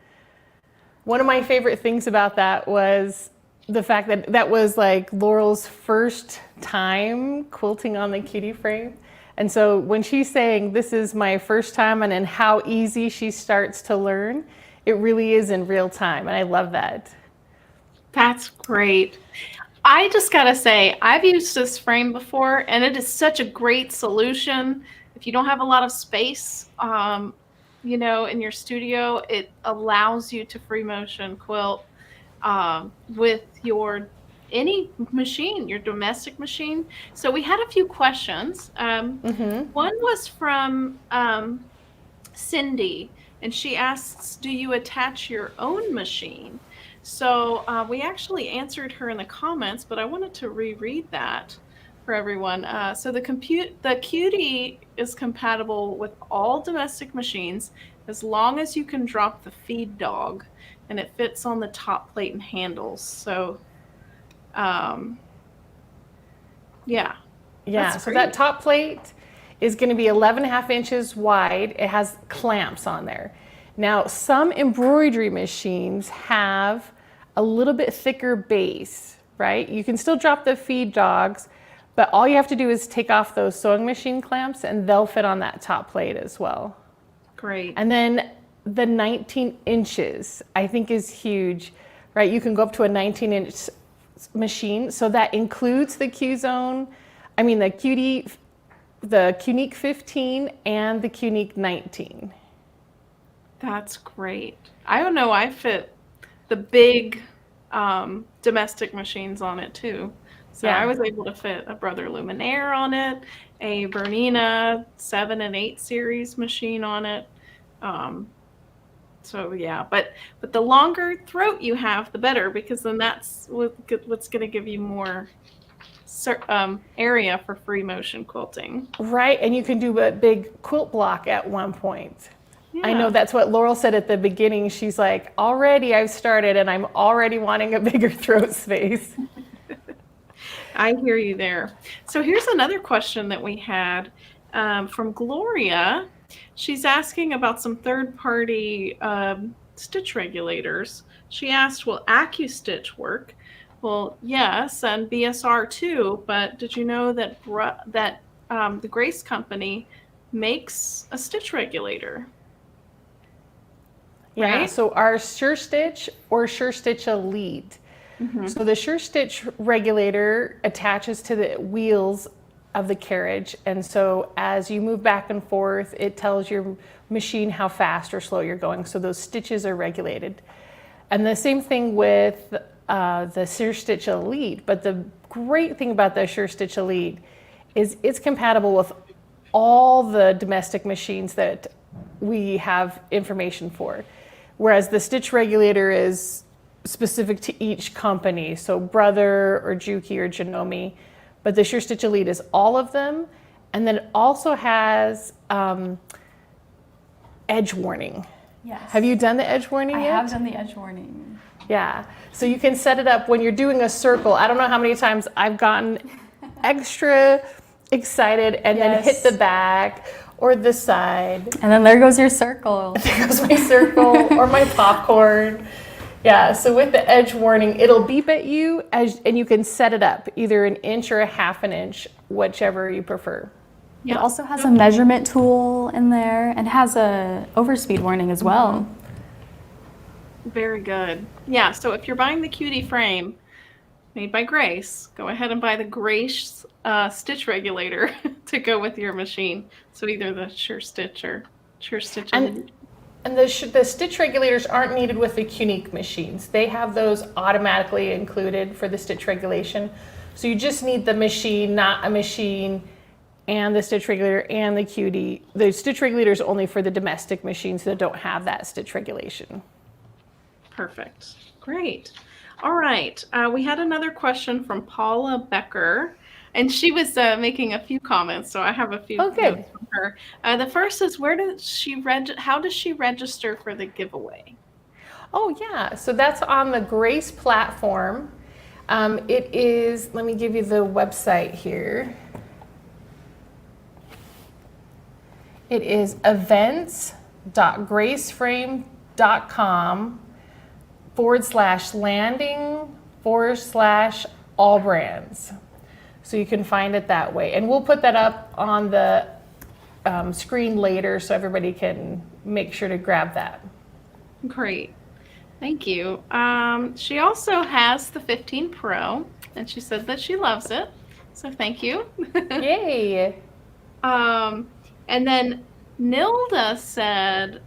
One of my favorite things about that was the fact that that was like Laurel's first time quilting on the Cutie frame. And so when she's saying this is my first time and how easy she starts to learn, it really is in real time. And I love that. That's great. I just gotta say, I've used this frame before, and it is such a great solution. If you don't have a lot of space, you know, in your studio, it allows you to free motion quilt with your any machine, your domestic machine. So we had a few questions. One was from Cindy, and she asks, do you attach your own machine? So we actually answered her in the comments, but I wanted to reread that for everyone. So the Cutie is compatible with all domestic machines as long as you can drop the feed dog, and it fits on the top plate and handles. So yeah. Yeah, That's so great. that top plate is going to be 11.5 inches wide. It has clamps on there. Now, some embroidery machines have a little bit thicker base, right? You can still drop the feed dogs, But all you have to do is take off those sewing machine clamps and they'll fit on that top plate as well. Great. And then the 19 inches, I think is huge, right? You can go up to a 19-inch machine. So that includes the the Cutie, the Unique 15 and the Unique 19. That's great. I don't know, I fit the big domestic machines on it too. So Yeah. I was able to fit a Brother Luminaire on it, a Bernina 7 and 8 series machine on it. So yeah, but the longer throat you have, the better, because then that's what's going to give you more area for free motion quilting. Right, and you can do a big quilt block at one point. Yeah. I know that's what Laurel said at the beginning. She's like, already I've started and I'm already wanting a bigger throat space. I hear you there. So here's another question that we had from Gloria. She's asking about some third-party stitch regulators. She asked, will AccuStitch work? Well, yes, and BSR too, but did you know that the Grace Company makes a stitch regulator? Yeah, Right? so our Sure Stitch or Sure Stitch Elite. So the Sure Stitch regulator attaches to the wheels of the carriage, and so as you move back and forth, it tells your machine how fast or slow you're going, so those stitches are regulated. And the same thing with the Sure Stitch Elite, but the great thing about the Sure Stitch Elite is it's compatible with all the domestic machines that we have information for, whereas the stitch regulator is specific to each company, so Brother or Juki or Janome, but the Sure Stitch Elite is all of them, and then it also has edge warning. Yes. Have you done the edge warning I yet? have done the edge warning. Yeah, so you can set it up when you're doing a circle. I don't know how many times I've gotten extra excited and then hit the back or the side. And then there goes your circle. There goes my circle or my popcorn. Yeah, so with the edge warning, it'll beep at you and you can set it up either an inch or a half an inch, whichever you prefer. It also has a measurement tool in there and has a overspeed warning as well. Very good. Yeah, so if you're buying the Cutie frame made by Grace, go ahead and buy the Grace stitch regulator to go with your machine. So either the Sure Stitch or Sure Stitch. And the stitch regulators aren't needed with the Unique machines. They have those automatically included for the stitch regulation. So you just need the machine, not a machine, and the stitch regulator and the Cutie. The stitch regulator is only for the domestic machines that don't have that stitch regulation. Perfect. Great. All right. We had another question from Paula Becker, and she was making a few comments, so I have a few Oh, good. notes from her. The first is, how does she register for the giveaway? Oh, yeah. So that's on the Grace platform. It is, let me give you the website here. It is events.graceframe.com/landing/Allbrands. So you can find it that way. And we'll put that up on the screen later so everybody can make sure to grab that. Great. Thank you. She also has the 15 Pro, and she said that she loves it. So thank you. Yay! And then Nilda said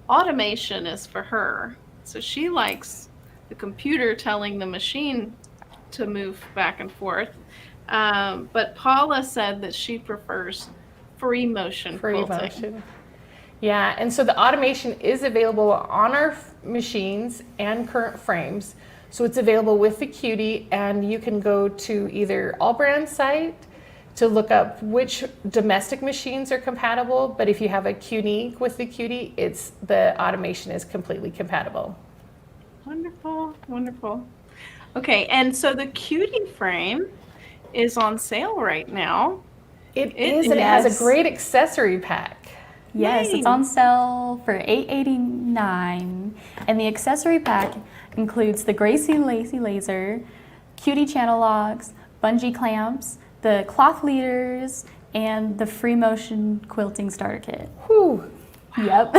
automation is for her. So she likes the computer telling the machine to move back and forth. But Paula said that she prefers free motion quilting. Yeah, and so the automation is available on our machines and current frames. So it's available with the Cutie, and you can go to either Allbrands site to look up which domestic machines are compatible, but if you have a Unique with the Cutie, the automation is completely compatible. Wonderful, wonderful. Okay, and so the Cutie frame is on sale right now. It is, and it has a great accessory pack. Yes, it's on sale for $8.89, and the accessory pack includes the Gracie Lacy Laser, Cutie channel locks, bungee clamps, the cloth leaders, and the free motion quilting starter kit. Whew. Yep.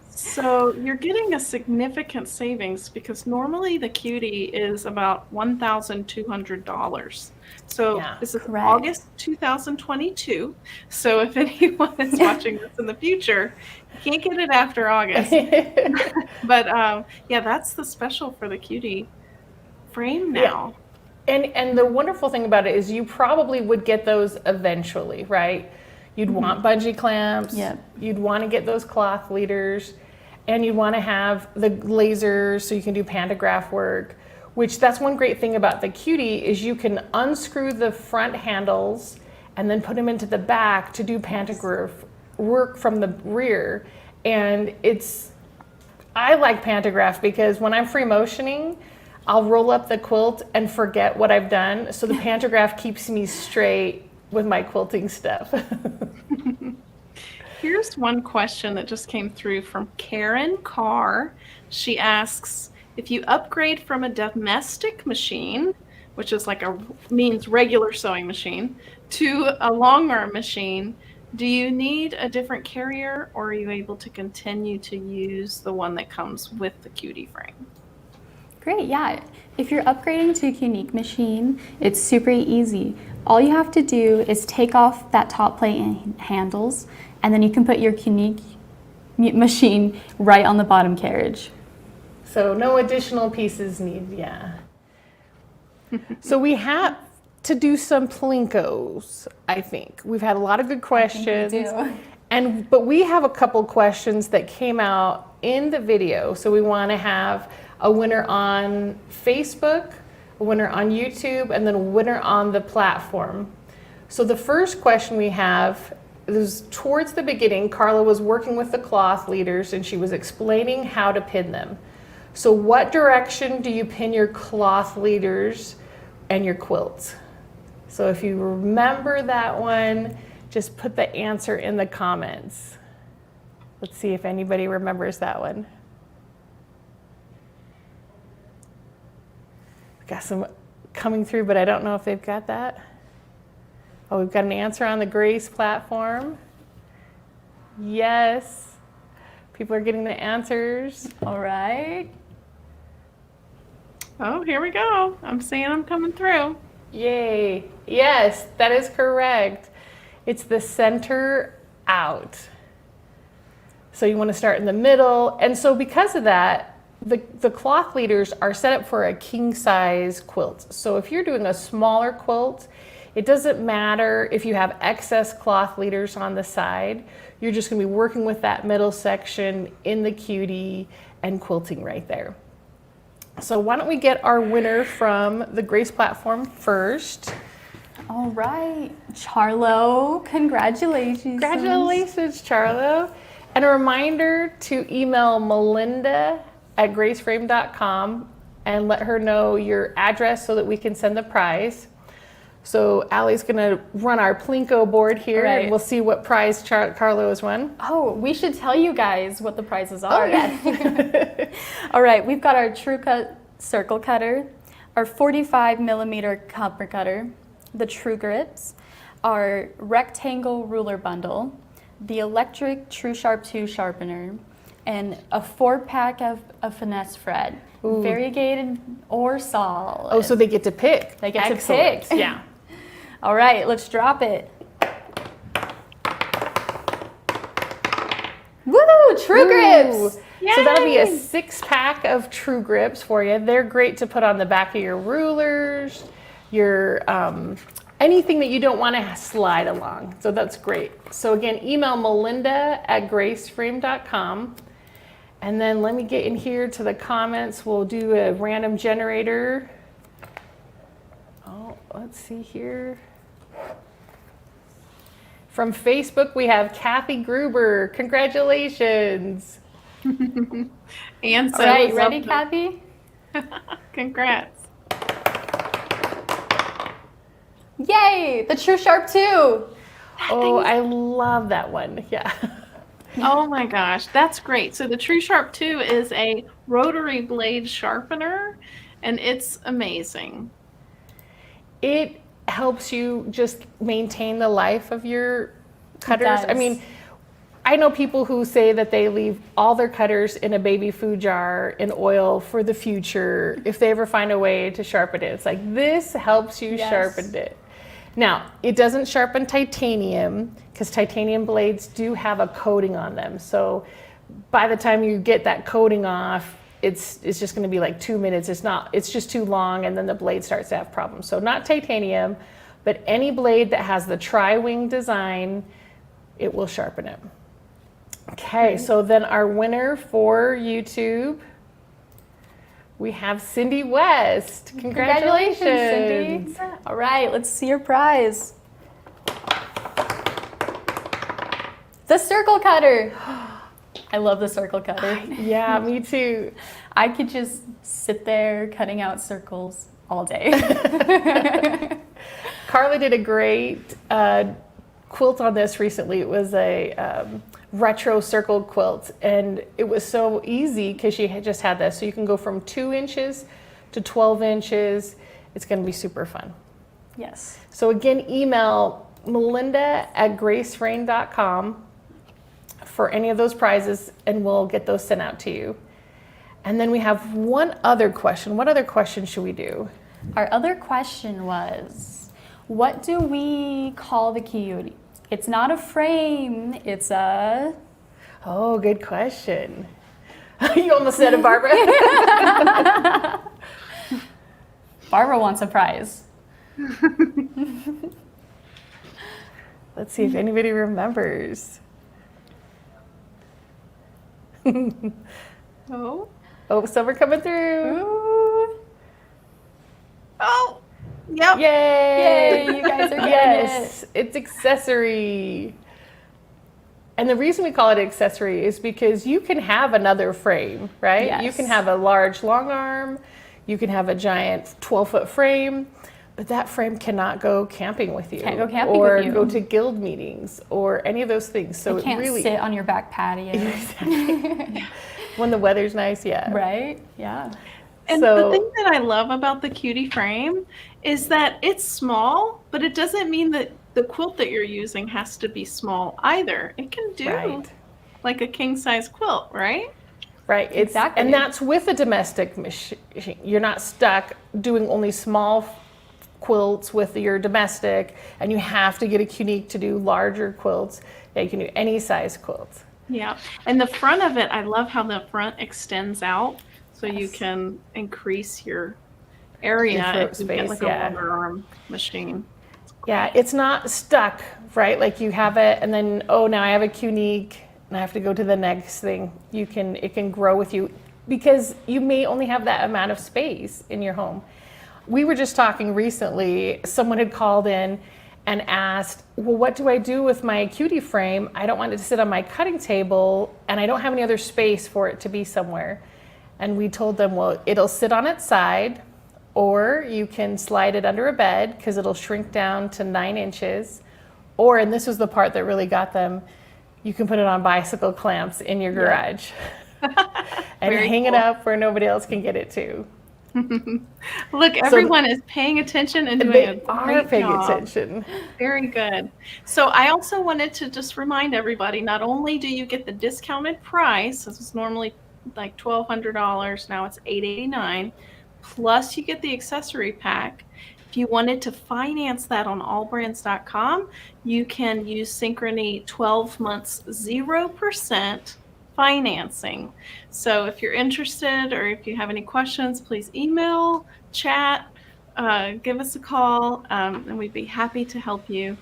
So you're getting a significant savings because normally the Cutie is about $1,200. So Yeah, this is correct. August 2022. So if anyone is watching this in the future, you can't get it after August. But yeah, that's the special for the Cutie frame now. And the wonderful thing about it is you probably would get those eventually, right? You'd want bungee clamps. Yep. You'd want to get those cloth leaders, and you'd want to have the lasers so you can do pantograph work. Which that's one great thing about the Cutie is you can unscrew the front handles and then put them into the back to do pantograph work from the rear. And I like pantograph because when I'm free motioning, I'll roll up the quilt and forget what I've done. So the pantograph keeps me straight with my quilting stuff. Here's one question that just came through from Karen Carr. She asks, if you upgrade from a domestic machine, which is means regular sewing machine, to a long arm machine, do you need a different carrier, or are you able to continue to use the one that comes with the Cutie frame? Great, yeah. If you're upgrading to a Unique machine, it's super easy. All you have to do is take off that top plate and handles, and then you can put your Unique machine right on the bottom carriage. So no additional pieces needed, yeah. So we have to do some Plinkos, I think. We've had a lot of good questions. But we have a couple questions that came out in the video. So we want to have a winner on Facebook, a winner on YouTube, and then a winner on the platform. So the first question we have is towards the beginning, Carla was working with the cloth leaders and she was explaining how to pin them. So what direction do you pin your cloth leaders and your quilts? So if you remember that one, just put the answer in the comments. Let's see if anybody remembers that one. Got some coming through, but I don't know if they've got that. Oh, we've got an answer on the Grace platform. Yes. People are getting the answers. All right. Oh, here we go. I'm seeing them coming through. Yay. Yes, that is correct. It's the center out. So you want to start in the middle. And so because of that, the cloth leaders are set up for a king size quilt. So if you're doing a smaller quilt, it doesn't matter if you have excess cloth leaders on the side. You're just going to be working with that middle section in the Cutie and quilting right there. So why don't we get our winner from the Grace platform first. All right, Charlo, congratulations. Congratulations, Charlo. And a reminder to email melinda@graceframe.com and let her know your address so that we can send the prize. So Allie's gonna run our Plinko board here, Right. and we'll see what prize Carlo has won. Oh, we should tell you guys what the prizes are. Oh, yeah. All right, we've got our Truecut circle cutter, our 45mm copper cutter, the True Grips, our rectangle ruler bundle, the electric True Sharp 2 sharpener, and a 4-pack of finesse thread, Ooh. variegated or solid. Oh, so they get to pick. They get Excellent. to pick. Yeah. All right, let's drop it. Woo, True Grips. Ooh. So that'll be a 6-pack of True Grips for you. They're great to put on the back of your rulers, your anything that you don't want to slide along. So that's great. So again, email melinda@graceframe.com. And then let me get in here to the comments. We'll do a random generator. Oh, let's see here. From Facebook, we have Kathy Gruber. Congratulations. And so All right, ready, Kathy? Congrats. Yay, the True Sharp 2. Oh, I love that one. Yeah. Oh my gosh, that's great. So the True Sharp 2 is a rotary blade sharpener, and it's amazing. It helps you just maintain the life of your cutters. I does. mean, I know people who say that they leave all their cutters in a baby food jar in oil for the future if they ever find a way to sharpen it. It's like, this helps you Yes. sharpen it. Now, it doesn't sharpen titanium because titanium blades do have a coating on them. So by the time you get that coating off, it's just going to be like 2 minutes. It's just too long, and then the blade starts to have problems. So not titanium, but any blade that has the tri-wing design, it will sharpen it. Okay, so then our winner for YouTube, we have Cindy West. Congratulations. Cindy. All right, let's see your prize. The circle cutter. I love the circle cutter. Yeah, me too. I could just sit there cutting out circles all day. Carla did a great quilt on this recently. It was a retro circle quilt, and it was so easy because she had just had this. So you can go from 2 inches to 12 inches. It's going to be super fun. Yes. So again, email melinda@gracefrain.com for any of those prizes, and we'll get those sent out to you. And then we have one other question. What other question should we do? Our other question was, what do we call the Cutie? It's not a frame, it's a... Oh, good question. You almost said it, Barbara. Barbara wants a prize. Let's see if anybody remembers. Oh. Oh, some are coming through. Ooh. Oh. Yep. Yay! Yay, you guys are getting Yes, it's accessory. And the reason we call it accessory is because you can have another frame, right? You Yes. can have a large long arm, you can have a giant 12-foot frame, but that frame cannot go camping with you. Can't go camping or with you. go to guild meetings or any of those things. So It can't really sit on your back patio. when the weather's nice, yeah. Right? Yeah. And So- the thing that I love about the Cutie frame is that it's small, but it doesn't mean that the quilt that you're using has to be small either. It can do Right. like a king size quilt, right? Right, Exactly. and that's with a domestic machine. You're not stuck doing only small quilts with your domestic, and you have to get a Unique to do larger quilts. Yeah, you can do any size quilt. Yeah. And the front of it, I love how the front extends out so you Yes. can increase your area throat if you get space, like yeah. a longer arm machine. Yeah, it's not stuck, right? Like you have it, and then now I have a Unique, and I have to go to the next thing. It can grow with you because you may only have that amount of space in your home. We were just talking recently. Someone had called in and asked, well, what do I do with my Cutie frame? I don't want it to sit on my cutting table, and I don't have any other space for it to be somewhere. And we told them, well, it'll sit on its side, or you can slide it under a bed because it'll shrink down to 9 inches. Or, and this was the part that really got them, you can put it on bicycle clamps in your garage and Very hang it cool. up where nobody else can get it to. Look, everyone is paying attention and doing a They are great paying job. attention. Very good. So I also wanted to just remind everybody, not only do you get the discounted price, this is normally like $1,200, now it's $889, plus you get the accessory pack. If you wanted to finance that on allbrands.com, you can use Synchrony 12 months 0% financing. So if you're interested or if you have any questions, please email, chat, give us a call, and we'd be happy to help you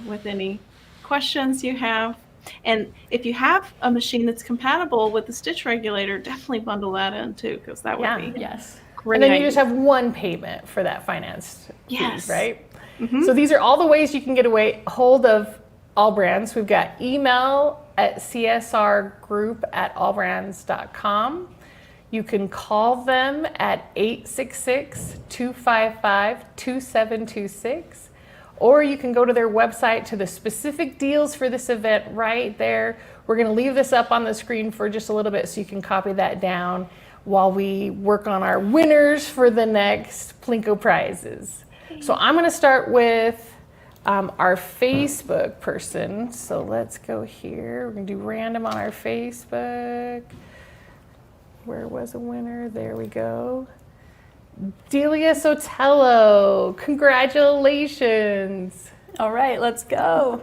with any questions you have. And if you have a machine that's compatible with the stitch regulator, definitely bundle that in too, because that would Yeah. be Yes. great. And then you idea. just have one payment for that finance Yes. fee, right? Mhm. So these are all the ways you can get hold of Allbrands. We've got email at csrgroup@allbrands.com. You can call them at 866-255-2726. Or you can go to their website to the specific deals for this event right there. We're going to leave this up on the screen for just a little bit so you can copy that down while we work on our winners for the next Klinko prizes. So I'm going to start with our Facebook person. So let's go here. We're going to do random on our Facebook. Where was a winner? There we go. Delia Sotelo. Congratulations. All right, let's go.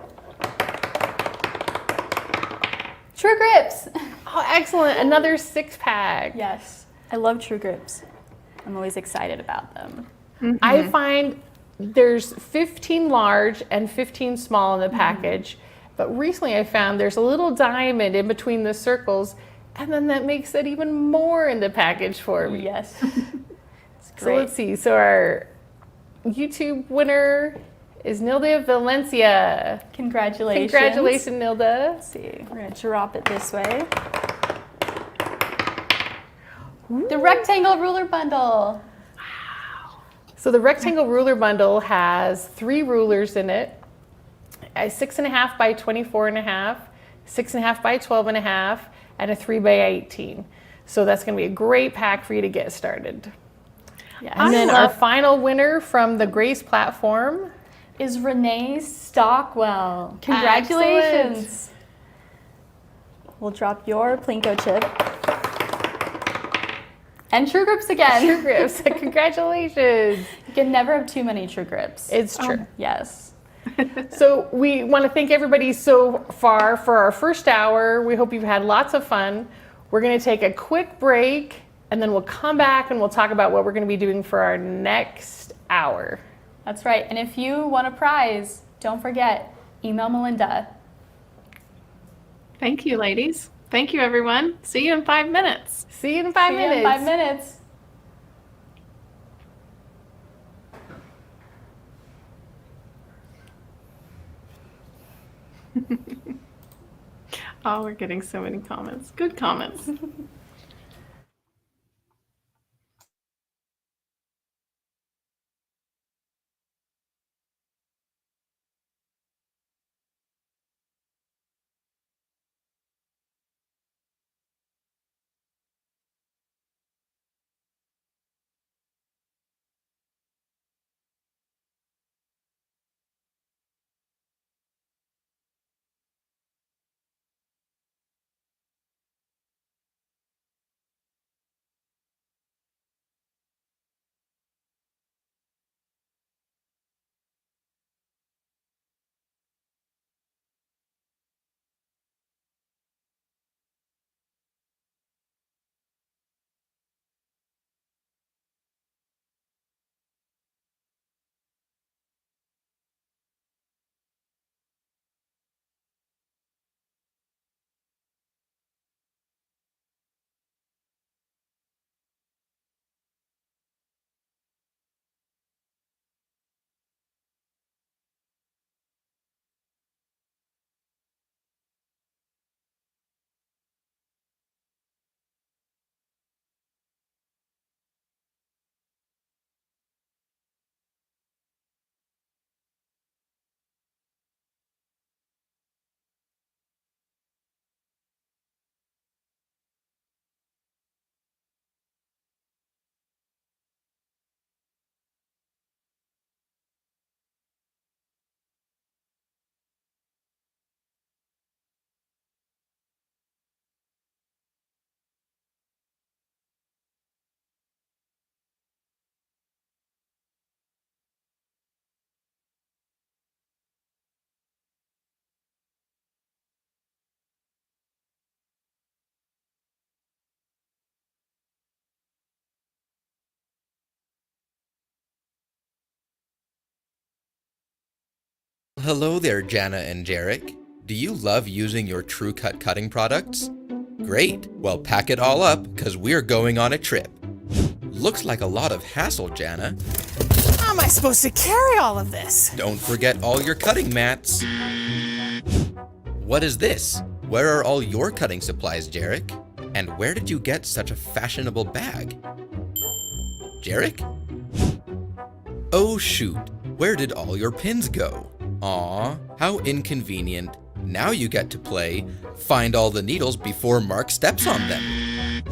True Grips. Oh, excellent. Another 6-pack. Yes, I love True Grips. I'm always excited about them. I find there's 15 large and 15 small in the package, but recently I found there's a little diamond in between the circles, and then that makes it even more in the package for me. Yes. It's So great. let's see. So our YouTube winner is Nilda Valencia. Congratulations. Congratulations, Nilda. Let's see, we're gonna drop it this way. The rectangle ruler bundle. So the rectangle ruler bundle has 3 rulers in it, a 6.5 by 24.5, 6.5 by 12.5, and a 3 by 18. So that's going to be a great pack for you to get started. Yes. And then our final winner from the Grace platform. Is Renee Stockwell. Congratulations. Excellent. We'll drop your Klinko chip. And True Grips again. True Grips. Congratulations. You can never have too many True Grips. It's true. Yes. So we want to thank everybody so far for our first hour. We hope you've had lots of fun. We're going to take a quick break, and then we'll come back and we'll talk about what we're going to be doing for our next hour. That's right. And if you want a prize, don't forget, email Melinda. Thank you, ladies. Thank you, everyone. See you in 5 minutes. See you in 5 See you minutes. in 5 minutes. Oh, we're getting so many comments. Good comments. Hello there, Jana and Jarek. Do you love using your Truecut cutting products? Great, well pack it all up, because we're going on a trip. Looks like a lot of hassle, Jana. How am I supposed to carry all of this? Don't forget all your cutting mats. What is this? Where are all your cutting supplies, Jarek? And where did you get such a fashionable bag? Jarek? Oh shoot, where did all your pins go? Aw, how inconvenient. Now you get to play find all the needles before Mark steps on them.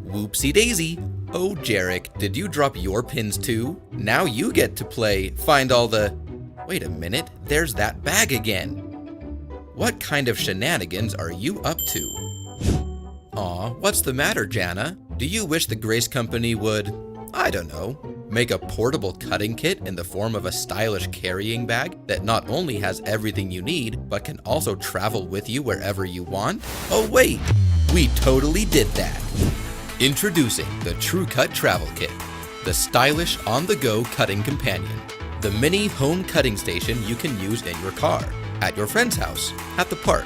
Whoopsie daisy, Oh, Jarek, did you drop your pins too? Now you get to play Find All the... Wait a minute, there's that bag again. What kind of shenanigans are you up to? Aw, what's the matter, Jana? Do you wish the Grace Company would, I don't know, make a portable cutting kit in the form of a stylish carrying bag that not only has everything you need, but can also travel with you wherever you want? Oh wait, we totally did that. Introducing the Truecut Travel Kit, the stylish on-the-go cutting companion. The mini home cutting station you can use in your car, at your friend's house, at the park,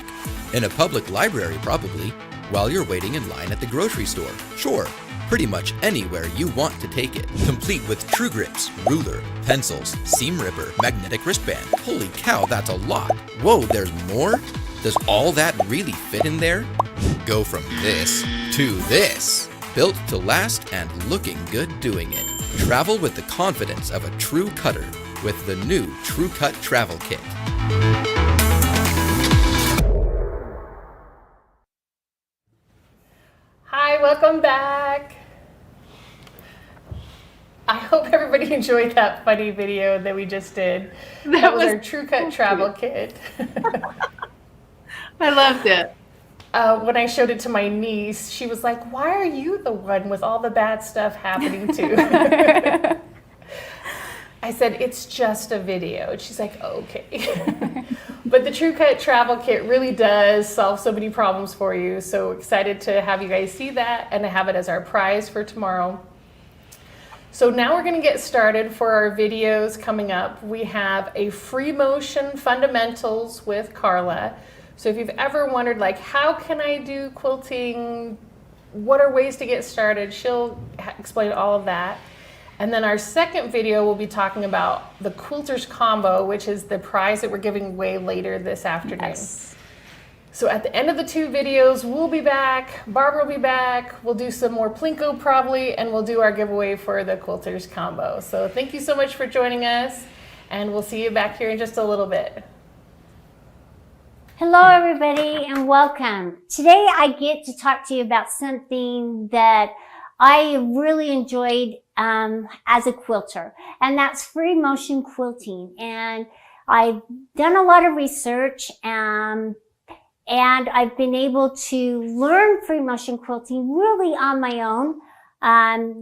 in a public library probably, while you're waiting in line at the grocery store. Sure, pretty much anywhere you want to take it. Complete with true grips, ruler, pencils, seam ripper, magnetic wristband. Holy cow, that's a lot. Whoa, there's more? Does all that really fit in there? Go from this to this. Built to last and looking good doing it. Travel with the confidence of a true cutter with the new Truecut Travel Kit. Hi, welcome back. I hope everybody enjoyed that funny video that we just did. That was our Truecut Travel Kit. I loved it. When I showed it to my niece, she was like, "Why are you the one with all the bad stuff happening to?" I said, "It's just a video." And she's like, "Okay." But the Truecut Travel Kit really does solve so many problems for you. So excited to have you guys see that and to have it as our prize for tomorrow. So now we're going to get started for our videos coming up. We have a free motion fundamentals with Carla. So if you've ever wondered, like, how can I do quilting? What are ways to get started? She'll explain all of that. And then our second video, we'll be talking about the Quilters Combo, which is the prize that we're giving away later this afternoon. Yes. So at the end of the two videos, we'll be back. Barbara will be back. We'll do some more Klinko probably, and we'll do our giveaway for the Quilters Combo. So thank you so much for joining us, and we'll see you back here in just a little bit. Hello, everybody, and welcome. Today, I get to talk to you about something that I really enjoyed as a quilter, and that's free motion quilting. And I've done a lot of research, and I've been able to learn free motion quilting really on my own.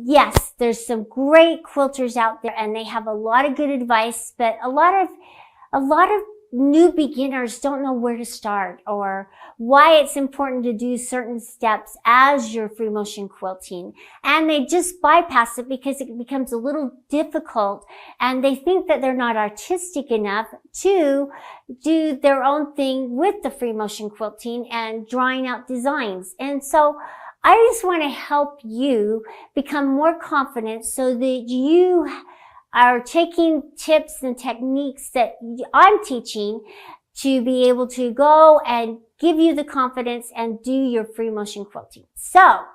Yes, there's some great quilters out there, and they have a lot of good advice, but a lot of new beginners don't know where to start or why it's important to do certain steps as you're free motion quilting. And they just bypass it because it becomes a little difficult, and they think that they're not artistic enough to do their own thing with the free motion quilting and drawing out designs. And so I just want to help you become more confident so that you are taking tips and techniques that I'm teaching to be able to go and give you the confidence and do your free motion quilting. So,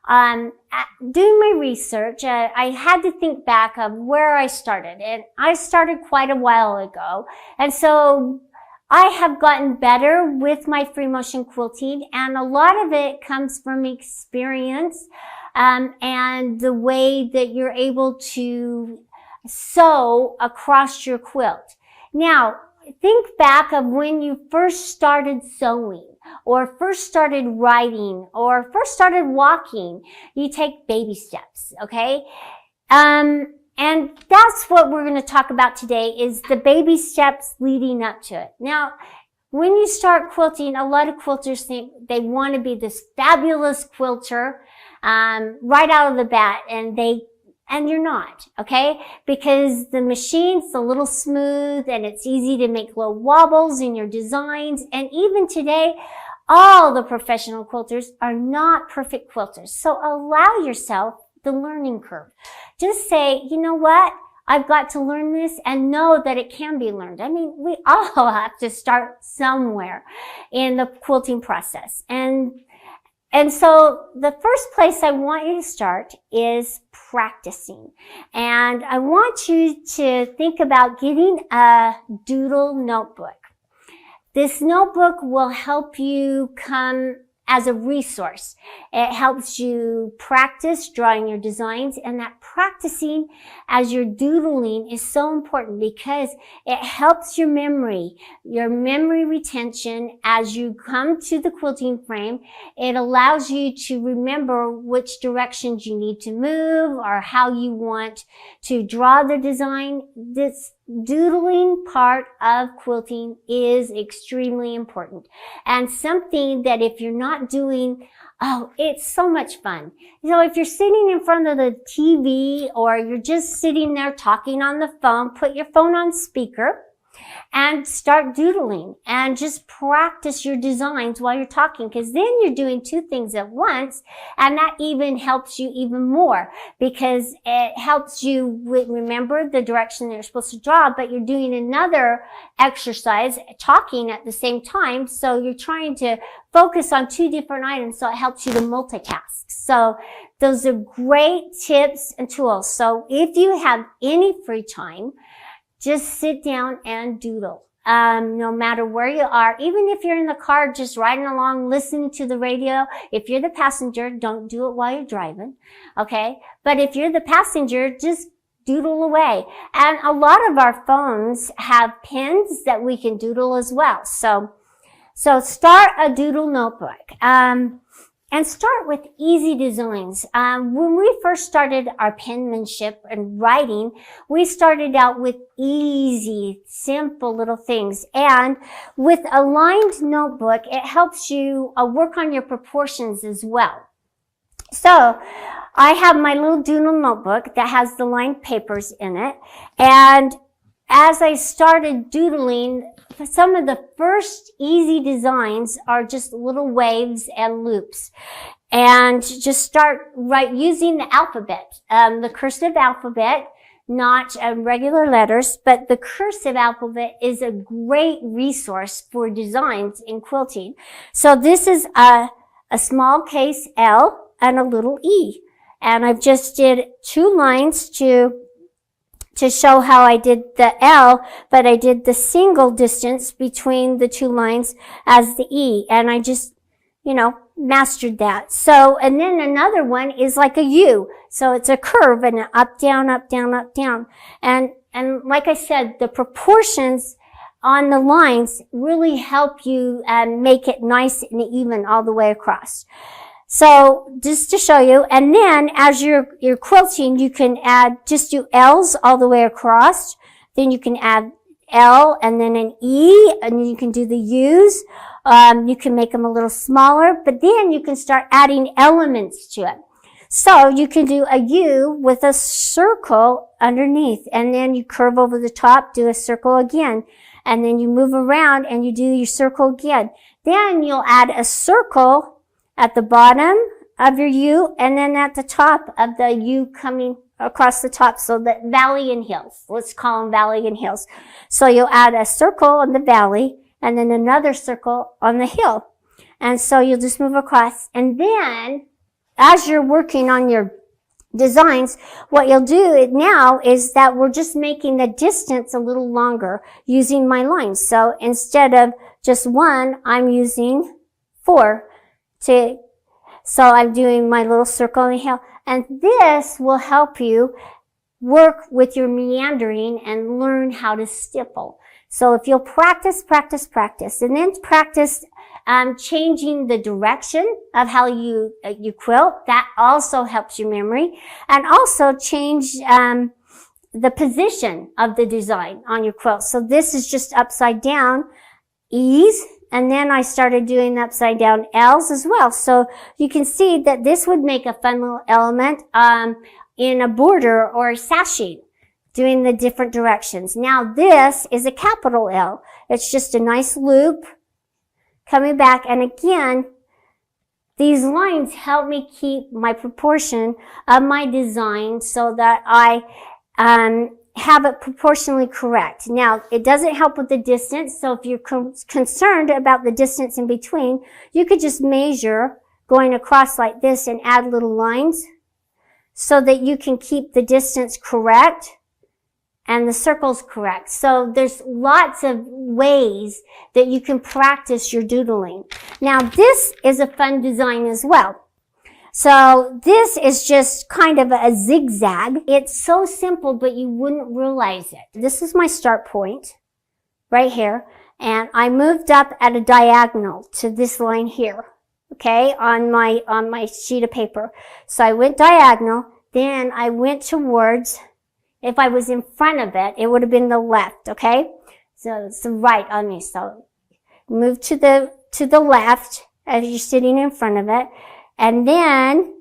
doing my research, I had to think back of where I started, and I started quite a while ago. And so I have gotten better with my free motion quilting, and a lot of it comes from experience, and the way that you're able to sew across your quilt. Now, think back of when you first started sewing, or first started writing, or first started walking. You take baby steps, okay? And that's what we're going to talk about today, is the baby steps leading up to it. Now, when you start quilting, a lot of quilters think they want to be this fabulous quilter right out of the bat, and you're not, okay? Because the machine's a little smooth, and it's easy to make little wobbles in your designs. And even today, all the professional quilters are not perfect quilters. So allow yourself the learning curve. Just say, you know what? I've got to learn this, and know that it can be learned. I mean, we all have to start somewhere in the quilting process. And so the first place I want you to start is practicing. And I want you to think about getting a Doodle Notebook. This notebook will help you come as a resource. It helps you practice drawing your designs, and that practicing as you're doodling is so important because it helps your memory retention as you come to the quilting frame. It allows you to remember which directions you need to move or how you want to draw the design. This doodling part of quilting is extremely important and something that if you're not doing, oh, it's so much fun. If you're sitting in front of the TV or you're just sitting there talking on the phone, put your phone on speaker and start doodling and just practice your designs while you're talking, because then you're doing two things at once, and that even helps you even more because it helps you remember the direction that you're supposed to draw, but you're doing another exercise talking at the same time, so you're trying to focus on two different items, so it helps you to multitask. So those are great tips and tools. So if you have any free time, just sit down and doodle. No matter where you are, even if you're in the car just riding along, listening to the radio. If you're the passenger, don't do it while you're driving, okay? But if you're the passenger, just doodle away. And a lot of our phones have pens that we can doodle as well. So start a doodle notebook. And start with easy designs. When we first started our penmanship and writing, we started out with easy, simple little things. And with a lined notebook, it helps you work on your proportions as well. So I have my little doodle notebook that has the lined papers in it. And as I started doodling, some of the first easy designs are just little waves and loops. And just start using the alphabet, the cursive alphabet, not regular letters, but the cursive alphabet is a great resource for designs in quilting. So this is a small case L and a little E. And I've just did 2 lines to show how I did the L, but I did the single distance between the 2 lines as the E. And I just, mastered that. So, and then another one is like a U. So it's a curve and an up, down, up, down, up, down. And like I said, the proportions on the lines really help you make it nice and even all the way across. So just to show you, and then as you're quilting, you can just do L's all the way across. Then you can add L and then an E, and you can do the U's. You can make them a little smaller, but then you can start adding elements to it. So you can do a U with a circle underneath, and then you curve over the top, do a circle again, and then you move around and you do your circle again. Then you'll add a circle at the bottom of your U, and then at the top of the U coming across the top. So the valley and hills. Let's call them valley and hills. So you'll add a circle on the valley, and then another circle on the hill. And so you'll just move across. And then, as you're working on your designs, what you'll do now is that we're just making the distance a little longer using my lines. So instead of just 1, I'm using 4. So I'm doing my little circle on the hill, and this will help you work with your meandering and learn how to stipple. So if you'll practice, and then practice changing the direction of how you quilt, that also helps your memory, and also change the position of the design on your quilt. So this is just upside down E's. And then I started doing upside down L's as well. So you can see that this would make a fun little element in a border or a sashing, doing the different directions. Now this is a capital L. It's just a nice loop coming back. And again, these lines help me keep my proportion of my design so that I have it proportionally correct. Now, it doesn't help with the distance, so if you're concerned about the distance in between, you could just measure going across like this and add little lines so that you can keep the distance correct and the circle's correct. So there's lots of ways that you can practice your doodling. Now this is a fun design as well. So this is just kind of a zigzag. It's so simple, but you wouldn't realize it. This is my start point right here. And I moved up at a diagonal to this line here, okay, on my sheet of paper. So I went diagonal, then I went towards, if I was in front of it, it would have been the left, okay? So it's the right on me. So move to the left as you're sitting in front of it. And then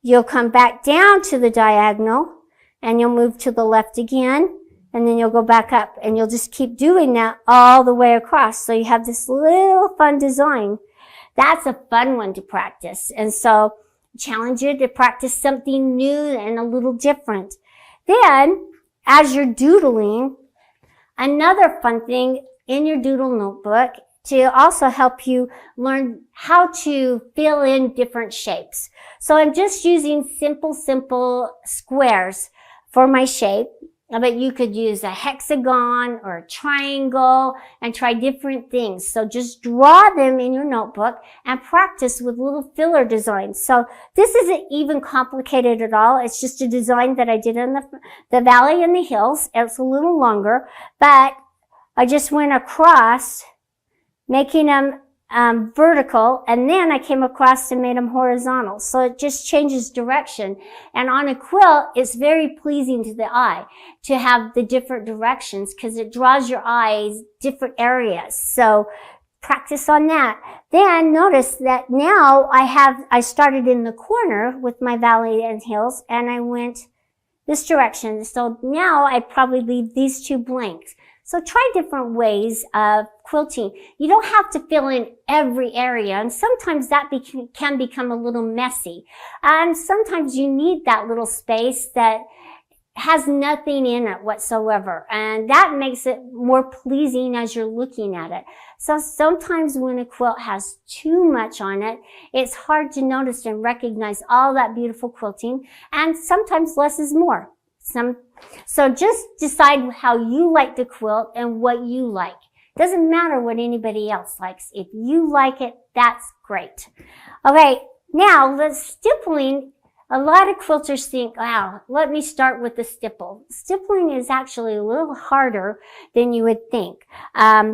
you'll come back down to the diagonal and you'll move to the left again. And then you'll go back up and you'll just keep doing that all the way across. So you have this little fun design. That's a fun one to practice. And so challenge you to practice something new and a little different. Then, as you're doodling, another fun thing in your Doodle Notebook to also help you learn how to fill in different shapes. So I'm just using simple squares for my shape. But you could use a hexagon or a triangle and try different things. So just draw them in your notebook and practice with little filler designs. So this isn't even complicated at all. It's just a design that I did in the valley and the hills. It's a little longer, but I just went across making them vertical, and then I came across and made them horizontal. So it just changes direction. And on a quilt, it's very pleasing to the eye to have the different directions because it draws your eyes different areas. So practice on that. Then notice that now I started in the corner with my valley and hills, and I went this direction. So now I probably leave these two blanks. So try different ways of quilting. You don't have to fill in every area, and sometimes that can become a little messy. And sometimes you need that little space that has nothing in it whatsoever, and that makes it more pleasing as you're looking at it. So sometimes when a quilt has too much on it, it's hard to notice and recognize all that beautiful quilting, and sometimes less is more. So just decide how you like to quilt and what you like. Doesn't matter what anybody else likes. If you like it, that's great. Okay, now the stippling. A lot of quilters think, wow, let me start with the stipple. Stippling is actually a little harder than you would think.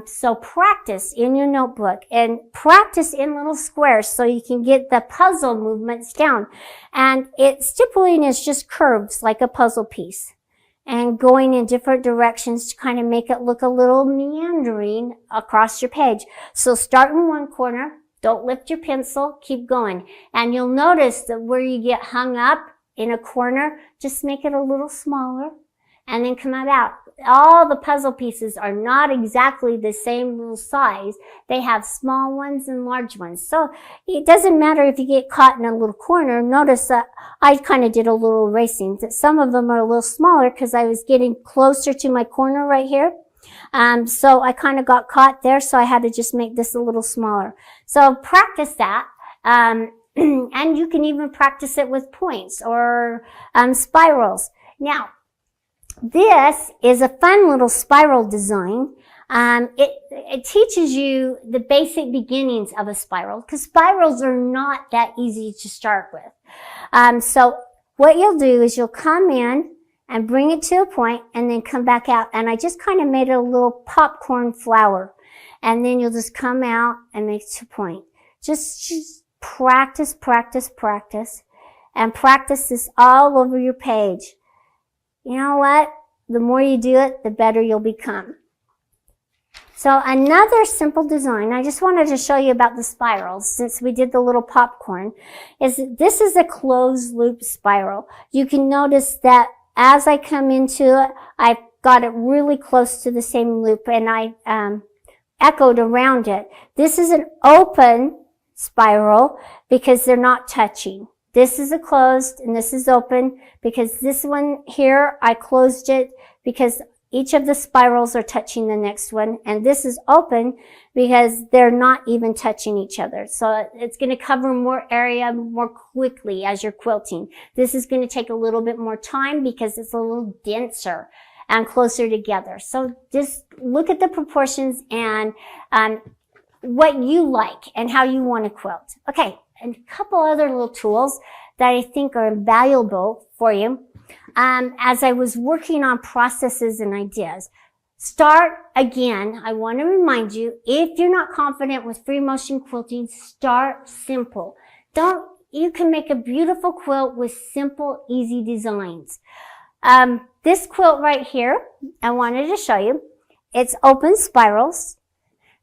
So practice in your notebook and practice in little squares so you can get the puzzle movements down. And stippling is just curves like a puzzle piece and going in different directions to kind of make it look a little meandering across your page. So start in one corner. Don't lift your pencil, keep going. And you'll notice that where you get hung up in a corner, just make it a little smaller and then come out. All the puzzle pieces are not exactly the same little size. They have small ones and large ones. So it doesn't matter if you get caught in a little corner. Notice that I kind of did a little erasing. That some of them are a little smaller because I was getting closer to my corner right here. So I kind of got caught there, so I had to just make this a little smaller. So practice that, and you can even practice it with points or spirals. Now, this is a fun little spiral design. It teaches you the basic beginnings of a spiral because spirals are not that easy to start with. So what you'll do is you'll come in and bring it to a point and then come back out. And I just kind of made it a little popcorn flower. And then you'll just come out and make it to a point. Just practice, practice, practice. And practice this all over your page. You know what? The more you do it, the better you'll become. So another simple design, I just wanted to show you about the spirals since we did the little popcorn, is this is a closed loop spiral. You can notice that as I come into it, I've got it really close to the same loop and I echoed around it. This is an open spiral because they're not touching. This is a closed and this is open because this one here, I closed it because each of the spirals are touching the next one. And this is open because they're not even touching each other. So it's going to cover more area more quickly as you're quilting. This is going to take a little bit more time because it's a little denser. and closer together. So just look at the proportions and what you like and how you want to quilt. Okay, and a couple other little tools that I think are valuable for you. As I was working on processes and ideas, start again. I want to remind you, if you're not confident with free motion quilting, start simple. You can make a beautiful quilt with simple, easy designs. This quilt right here, I wanted to show you. It's open spirals,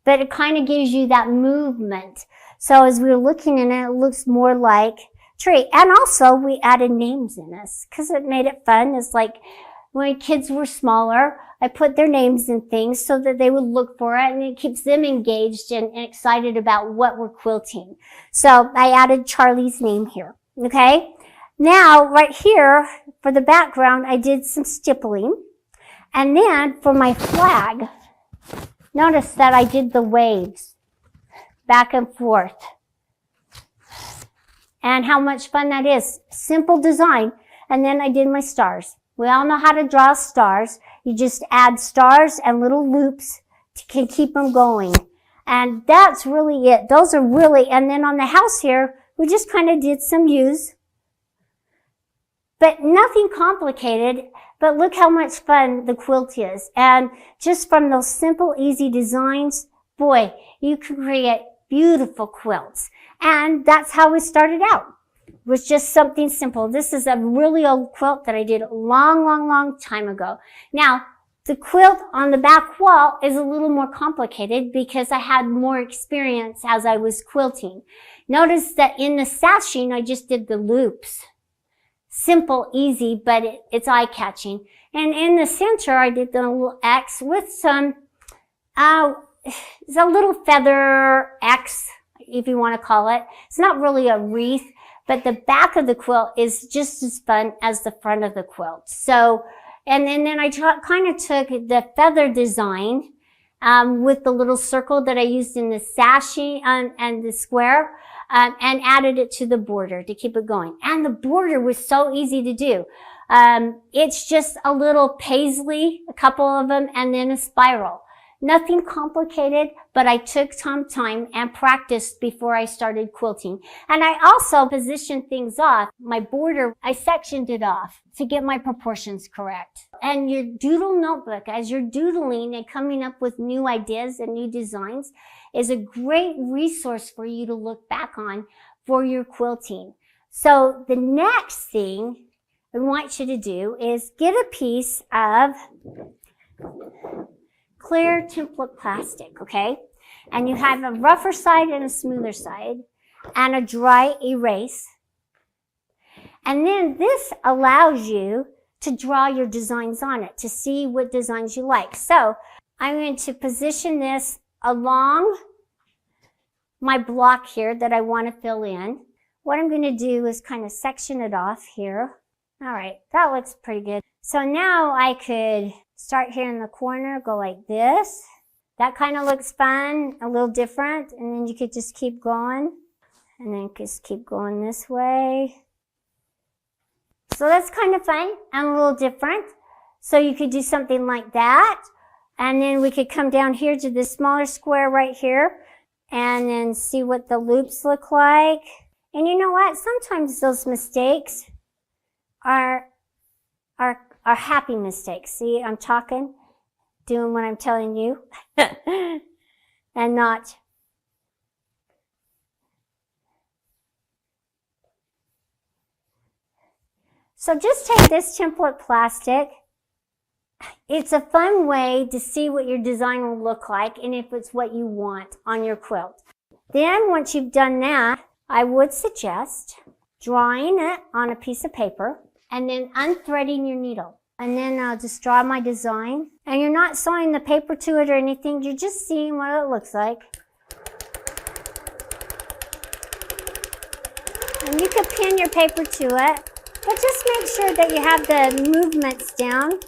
but it kind of gives you that movement. So as we were looking at it, it looks more like tree. And also we added names in this because it made it fun. It's like when kids were smaller, I put their names in things so that they would look for it, and it keeps them engaged and excited about what we're quilting. So I added Charlie's name here. Okay. Now right here for the background, I did some stippling. And then for my flag, notice that I did the waves back and forth. And how much fun that is. Simple design. And then I did my stars. We all know how to draw stars. You just add stars and little loops to keep them going. And that's really it. Those are really, and then on the house here, we just kind of did some U's. But nothing complicated. But look how much fun the quilt is. And just from those simple, easy designs, boy, you can create beautiful quilts. And that's how we started out. It was just something simple. This is a really old quilt that I did a long time ago. Now, the quilt on the back wall is a little more complicated because I had more experience as I was quilting. Notice that in the sashing, I just did the loops. Simple, easy, but it's eye-catching. And in the center, I did the little X with some, it's a little feather X, if you want to call it. It's not really a wreath, but the back of the quilt is just as fun as the front of the quilt. So, and then I kind of took the feather design, with the little circle that I used in the sashing and the square, and added it to the border to keep it going. And the border was so easy to do. It's just a little paisley, a couple of them, and then a spiral. Nothing complicated, but I took some time and practiced before I started quilting. And I also positioned things off. My border, I sectioned it off to get my proportions correct. And your doodle notebook, as you're doodling and coming up with new ideas and new designs, is a great resource for you to look back on for your quilting. So the next thing I want you to do is get a piece of clear template plastic, okay? And you have a rougher side and a smoother side and a dry erase. And then this allows you to draw your designs on it, to see what designs you like. So I'm going to position this along my block here that I want to fill in. What I'm going to do is kind of section it off here. All right, that looks pretty good. So now I could start here in the corner, go like this. That kind of looks fun, a little different. And then you could just keep going. And then just keep going this way. So that's kind of fun and a little different. So you could do something like that. And then we could come down here to this smaller square right here and then see what the loops look like. And you know what? Sometimes those mistakes are happy mistakes. See, I'm talking, doing what I'm telling you, and not. So just take this template plastic. It's a fun way to see what your design will look like and if it's what you want on your quilt. Then once you've done that, I would suggest drawing it on a piece of paper and then unthreading your needle. And then I'll just draw my design. And you're not sewing the paper to it or anything, you're just seeing what it looks like. And you could pin your paper to it, but just make sure that you have the movements down.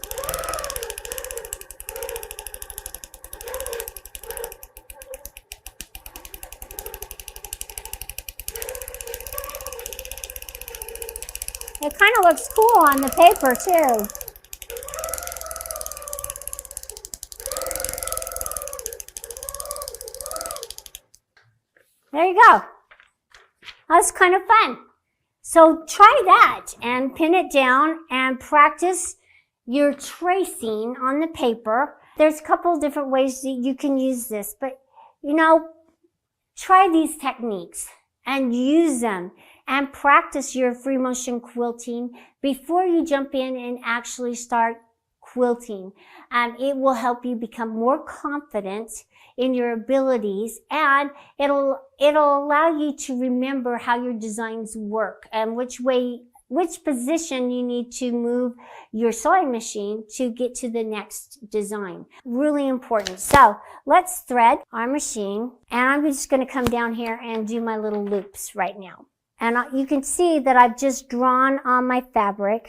It kind of looks cool on the paper too. There you go. That's kind of fun. So try that and pin it down and practice your tracing on the paper. There's a couple of different ways that you can use this, but you know, try these techniques and use them and practice your free motion quilting before you jump in and actually start quilting. It will help you become more confident in your abilities, and it'll allow you to remember how your designs work and which position you need to move your sewing machine to get to the next design. Really important. So let's thread our machine, and I'm just going to come down here and do my little loops right now. And you can see that I've just drawn on my fabric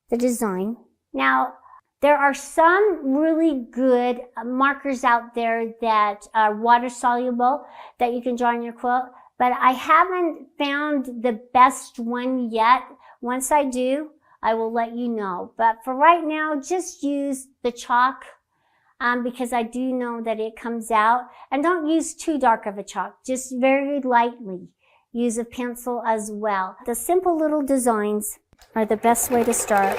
the design. Now, there are some really good markers out there that are water soluble that you can draw on your quilt, but I haven't found the best one yet. Once I do, I will let you know. But for right now, just use the chalk because I do know that it comes out. And don't use too dark of a chalk, just very lightly. Use a pencil as well. The simple little designs are the best way to start.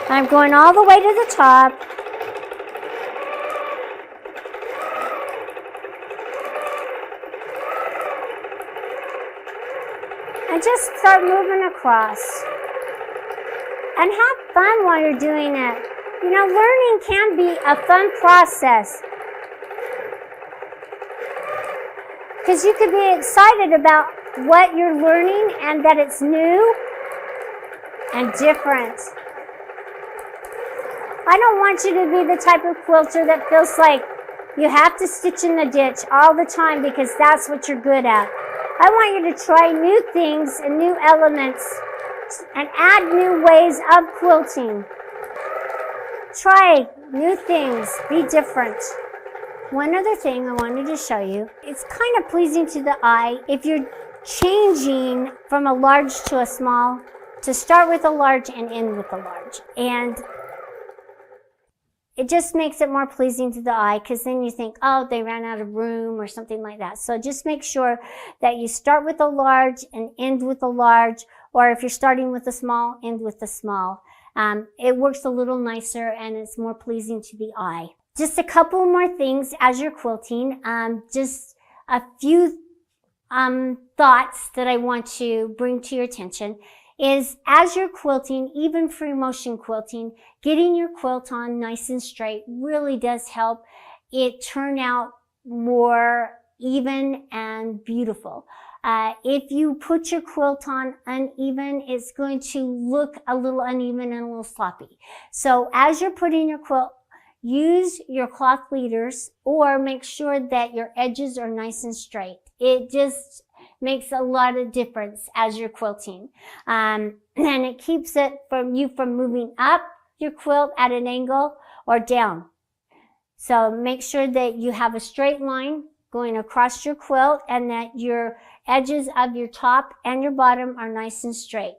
I'm going all the way to the top. And just start moving across. And have fun while you're doing it. You know, learning can be a fun process. Because you could be excited about what you're learning and that it's new and different. I don't want you to be the type of quilter that feels like you have to stitch in the ditch all the time because that's what you're good at. I want you to try new things and new elements and add new ways of quilting. Try new things. Be different. One other thing I wanted to show you. It's kind of pleasing to the eye if you're changing from a large to a small to start with a large and end with a large. And it just makes it more pleasing to the eye because then you think, oh, they ran out of room or something like that. So just make sure that you start with a large and end with a large, or if you're starting with a small, end with a small. It works a little nicer and it's more pleasing to the eye. Just a couple more things as you're quilting. Just a few thoughts that I want to bring to your attention is as you're quilting, even free motion quilting, getting your quilt on nice and straight really does help it turn out more even and beautiful. If you put your quilt on uneven, it's going to look a little uneven and a little sloppy. So as you're putting your quilt, use your cloth leaders or make sure that your edges are nice and straight. It just makes a lot of difference as you're quilting. And it keeps it from moving up your quilt at an angle or down. So make sure that you have a straight line going across your quilt and that your edges of your top and your bottom are nice and straight.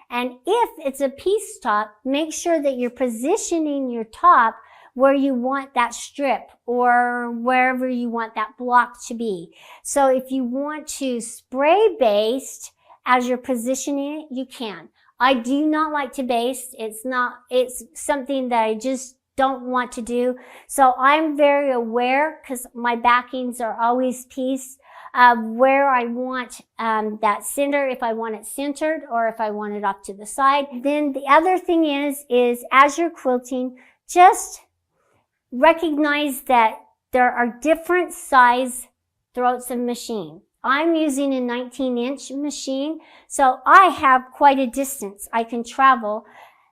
And if it's a piece top, make sure that you're positioning your top where you want that strip or wherever you want that block to be. So if you want to spray baste as you're positioning it, you can. I do not like to baste. It's something that I just don't want to do. So I'm very aware because my backings are always piece of where I want that center, if I want it centered or if I want it off to the side. Then the other thing is as you're quilting, just recognize that there are different size throats of machine. I'm using a 19-inch machine, so I have quite a distance I can travel,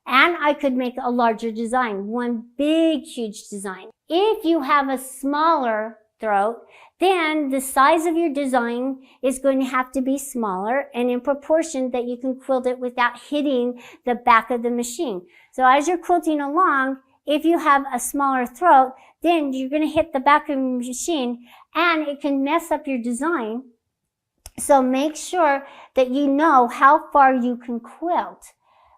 and I could make a larger design, one big, huge design. If you have a smaller throat, then the size of your design is going to have to be smaller and in proportion that you can quilt it without hitting the back of the machine. So as you're quilting along, if you have a smaller throat, then you're going to hit the back of your machine and it can mess up your design. So make sure that you know how far you can quilt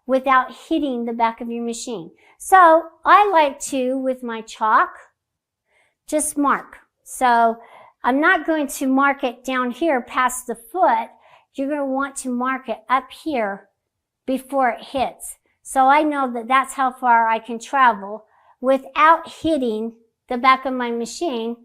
without hitting the back of your machine. So I like to, with my chalk, just mark. So I'm not going to mark it down here past the foot. You're going to want to mark it up here before it hits. So I know that that's how far I can travel without hitting the back of my machine.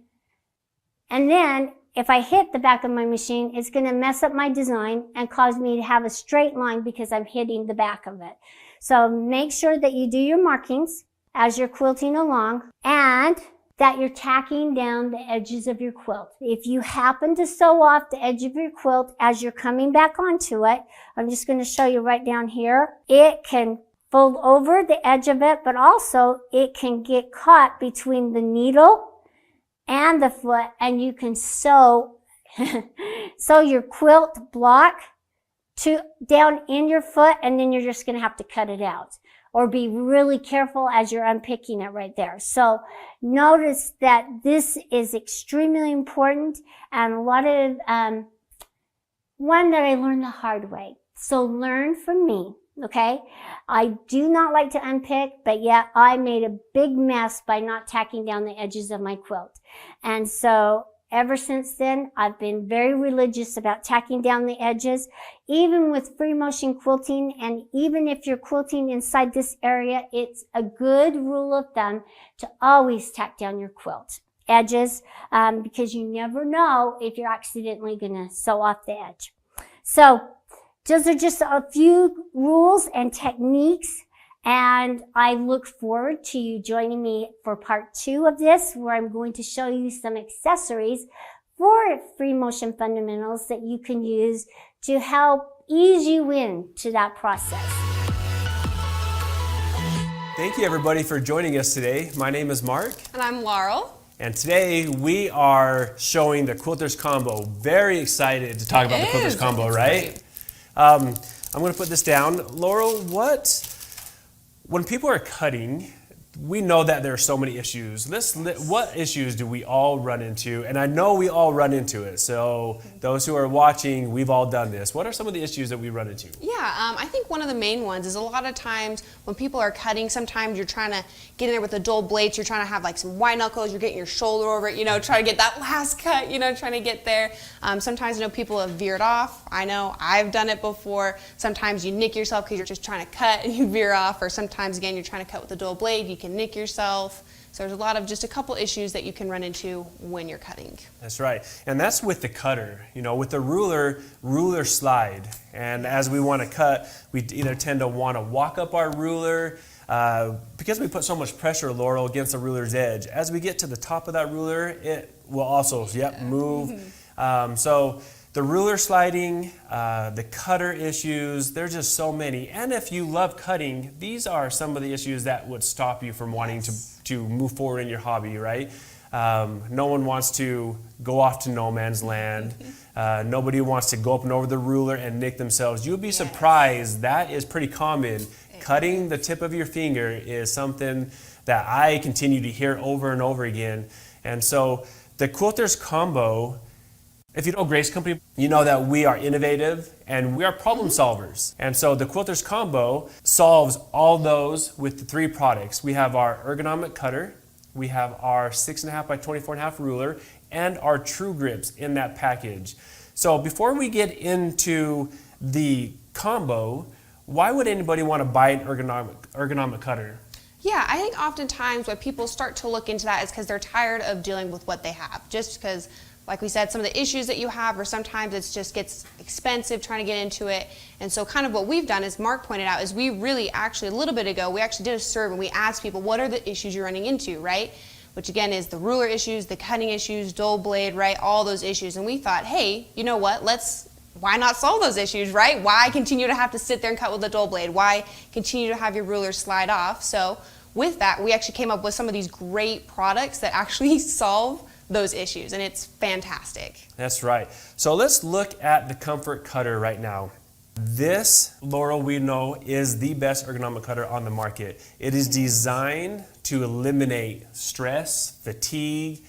And then if I hit the back of my machine, it's going to mess up my design and cause me to have a straight line because I'm hitting the back of it. So make sure that you do your markings as you're quilting along and that you're tacking down the edges of your quilt. If you happen to sew off the edge of your quilt as you're coming back onto it, I'm just going to show you right down here. It can fold over the edge of it, but also it can get caught between the needle and the foot, and you can sew your quilt block down in your foot, and then you're just going to have to cut it out. Or be really careful as you're unpicking it right there. So notice that this is extremely important and a lot of, one that I learned the hard way. So learn from me, okay? I do not like to unpick, but yet I made a big mess by not tacking down the edges of my quilt. And so ever since then, I've been very religious about tacking down the edges, even with free motion quilting. And even if you're quilting inside this area, it's a good rule of thumb to always tack down your quilt edges, because you never know if you're accidentally going to sew off the edge. So those are just a few rules and techniques. And I look forward to you joining me for part 2 of this, where I'm going to show you some accessories for free motion fundamentals that you can use to help ease you into that process. Thank you everybody for joining us today. My name is Mark. And I'm Laurel. And today we are showing the Quilters Combo. Very excited to talk about the Quilters Combo, right? I'm going to put this down. Laurel, when people are cutting, we know that there are so many issues. What issues do we all run into? And I know we all run into it. So those who are watching, we've all done this. What are some of the issues that we run into? Yeah, I think one of the main ones is a lot of times when people are cutting, sometimes you're trying to get in there with the dull blades, you're trying to have like some wide knuckles, you're getting your shoulder over it, try to get that last cut, trying to get there. Sometimes people have veered off. I know I've done it before. Sometimes you nick yourself because you're just trying to cut and you veer off, or sometimes again you're trying to cut with a dull blade, you can nick yourself. So there's a lot of just a couple issues that you can run into when you're cutting. That's right. And that's with the cutter. With the ruler slide. And as we want to cut, we either tend to want to walk up our ruler because we put so much pressure, Laurel, against the ruler's edge. As we get to the top of that ruler, it will also move. So the ruler sliding, the cutter issues, there's just so many. And if you love cutting, these are some of the issues that would stop you from wanting to move forward in your hobby, right? No one wants to go off to no man's land. Nobody wants to go up and over the ruler and nick themselves. You'll be surprised, that is pretty common. Cutting the tip of your finger is something that I continue to hear over and over again. And so the Quilters Combo, if you know Grace Company, you know that we are innovative and we are problem solvers. And so the Quilters Combo solves all those with the 3 products. We have our ergonomic cutter, we have our 6.5 by 24.5 ruler, and our True Grips in that package. So before we get into the combo, why would anybody want to buy an ergonomic cutter? Yeah, I think oftentimes when people start to look into that is because they're tired of dealing with what they have. Just because, like we said, some of the issues that you have, or sometimes it just gets expensive trying to get into it. And so kind of what we've done, as Mark pointed out, is we really actually, a little bit ago, we actually did a survey and we asked people, what are the issues you're running into, right? Which again is the ruler issues, the cutting issues, dull blade, right? All those issues. And we thought, hey, you know what? Why not solve those issues, right? Why continue to have to sit there and cut with a dull blade? Why continue to have your ruler slide off? So with that, we actually came up with some of these great products that actually solve those issues, and it's fantastic. That's right. So let's look at the Comfort Cutter right now. This, Laurel, we know is the best ergonomic cutter on the market. It is designed to eliminate stress, fatigue,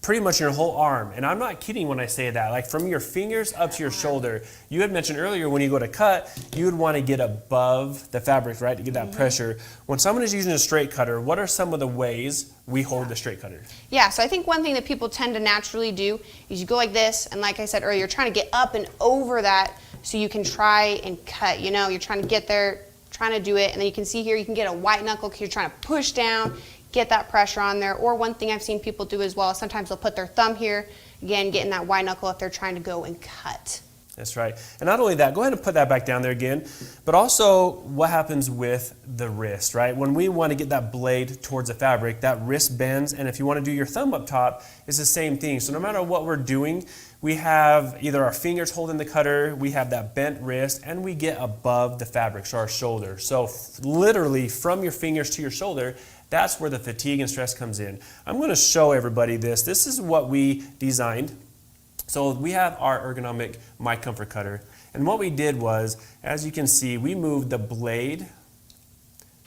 pretty much your whole arm. And I'm not kidding when I say that, like from your fingers up to your shoulder. You had mentioned earlier when you go to cut, you would want to get above the fabric, right, to get that pressure. When someone is using a straight cutter, what are some of the ways we hold the straight cutter? Yeah, so I think one thing that people tend to naturally do is you go like this, and like I said earlier, you're trying to get up and over that so you can try and cut. You know, you're trying to get there, trying to do it, and then you can see here you can get a white knuckle because you're trying to push down, get that pressure on there. Or one thing I've seen people do as well, sometimes they'll put their thumb here, again, getting that white knuckle if they're trying to go and cut. That's right. And not only that, go ahead and put that back down there again, but also what happens with the wrist, right? When we want to get that blade towards the fabric, that wrist bends, and if you want to do your thumb up top, it's the same thing. So no matter what we're doing, we have either our fingers holding the cutter, we have that bent wrist, and we get above the fabric, so our shoulder. So literally from your fingers to your shoulder, that's where the fatigue and stress comes in. I'm going to show everybody this. This is what we designed. So we have our ergonomic My Comfort cutter. And what we did was, as you can see, we moved the blade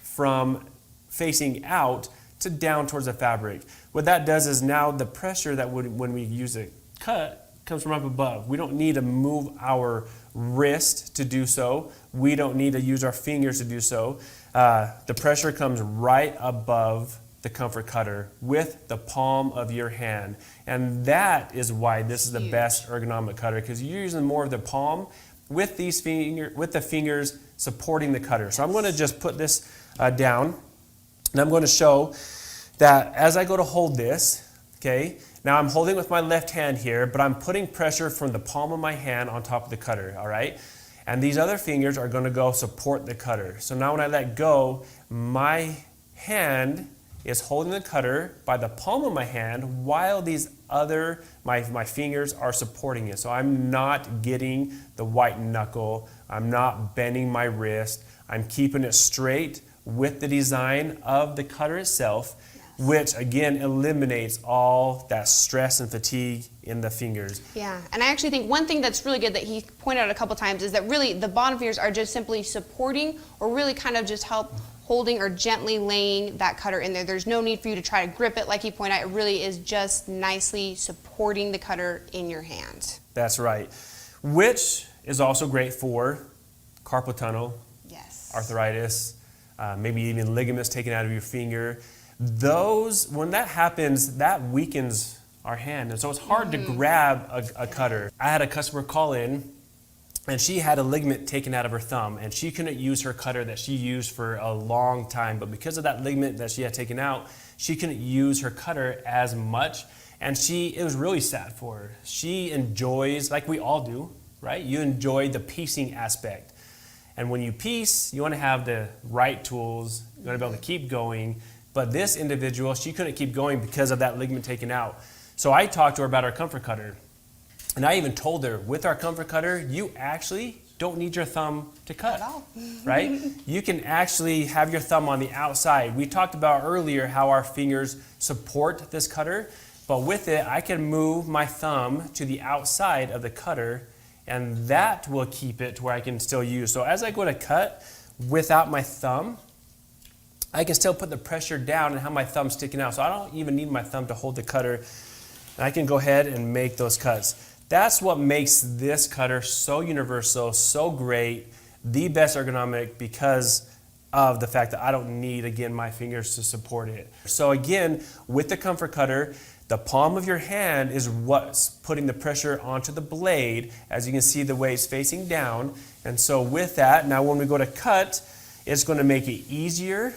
from facing out to down towards the fabric. What that does is now the pressure that when we use a cut comes from up above. We don't need to move our wrist to do so. We don't need to use our fingers to do so. The pressure comes right above the comfort cutter with the palm of your hand. And that is why this is the best ergonomic cutter, because you're using more of the palm with the fingers supporting the cutter. So I'm going to just put this down, and I'm going to show that as I go to hold this, okay, now I'm holding with my left hand here, but I'm putting pressure from the palm of my hand on top of the cutter, all right? And these other fingers are going to go support the cutter. So now when I let go, my hand is holding the cutter by the palm of my hand while these other, my fingers are supporting it. So I'm not getting the white knuckle, I'm not bending my wrist, I'm keeping it straight with the design of the cutter itself, which again eliminates all that stress and fatigue in the fingers. Yeah, and I actually think one thing that's really good that he pointed out a couple times is that really the bottom fingers are just simply supporting or really kind of just help holding or gently laying that cutter in there. There's no need for you to try to grip it like he pointed out. It really is just nicely supporting the cutter in your hand. That's right, which is also great for carpal tunnel, yes, arthritis, maybe even ligaments taken out of your finger. Those, when that happens, that weakens our hand, and so it's hard to grab a cutter. I had a customer call in, and she had a ligament taken out of her thumb, and she couldn't use her cutter that she used for a long time, but because of that ligament that she had taken out, she couldn't use her cutter as much, and it was really sad for her. She enjoys, like we all do, right? You enjoy the piecing aspect. And when you piece, you want to have the right tools, you want to be able to keep going. But this individual, she couldn't keep going because of that ligament taken out. So I talked to her about our comfort cutter. And I even told her, with our comfort cutter, you actually don't need your thumb to cut, right? You can actually have your thumb on the outside. We talked about earlier how our fingers support this cutter, but with it, I can move my thumb to the outside of the cutter, and that will keep it to where I can still use. So as I go to cut without my thumb, I can still put the pressure down and have my thumb sticking out. So I don't even need my thumb to hold the cutter, and I can go ahead and make those cuts. That's what makes this cutter so universal, so great, the best ergonomic, because of the fact that I don't need, again, my fingers to support it. So again, with the comfort cutter, the palm of your hand is what's putting the pressure onto the blade, as you can see the way it's facing down. And so with that, now when we go to cut, it's going to make it easier.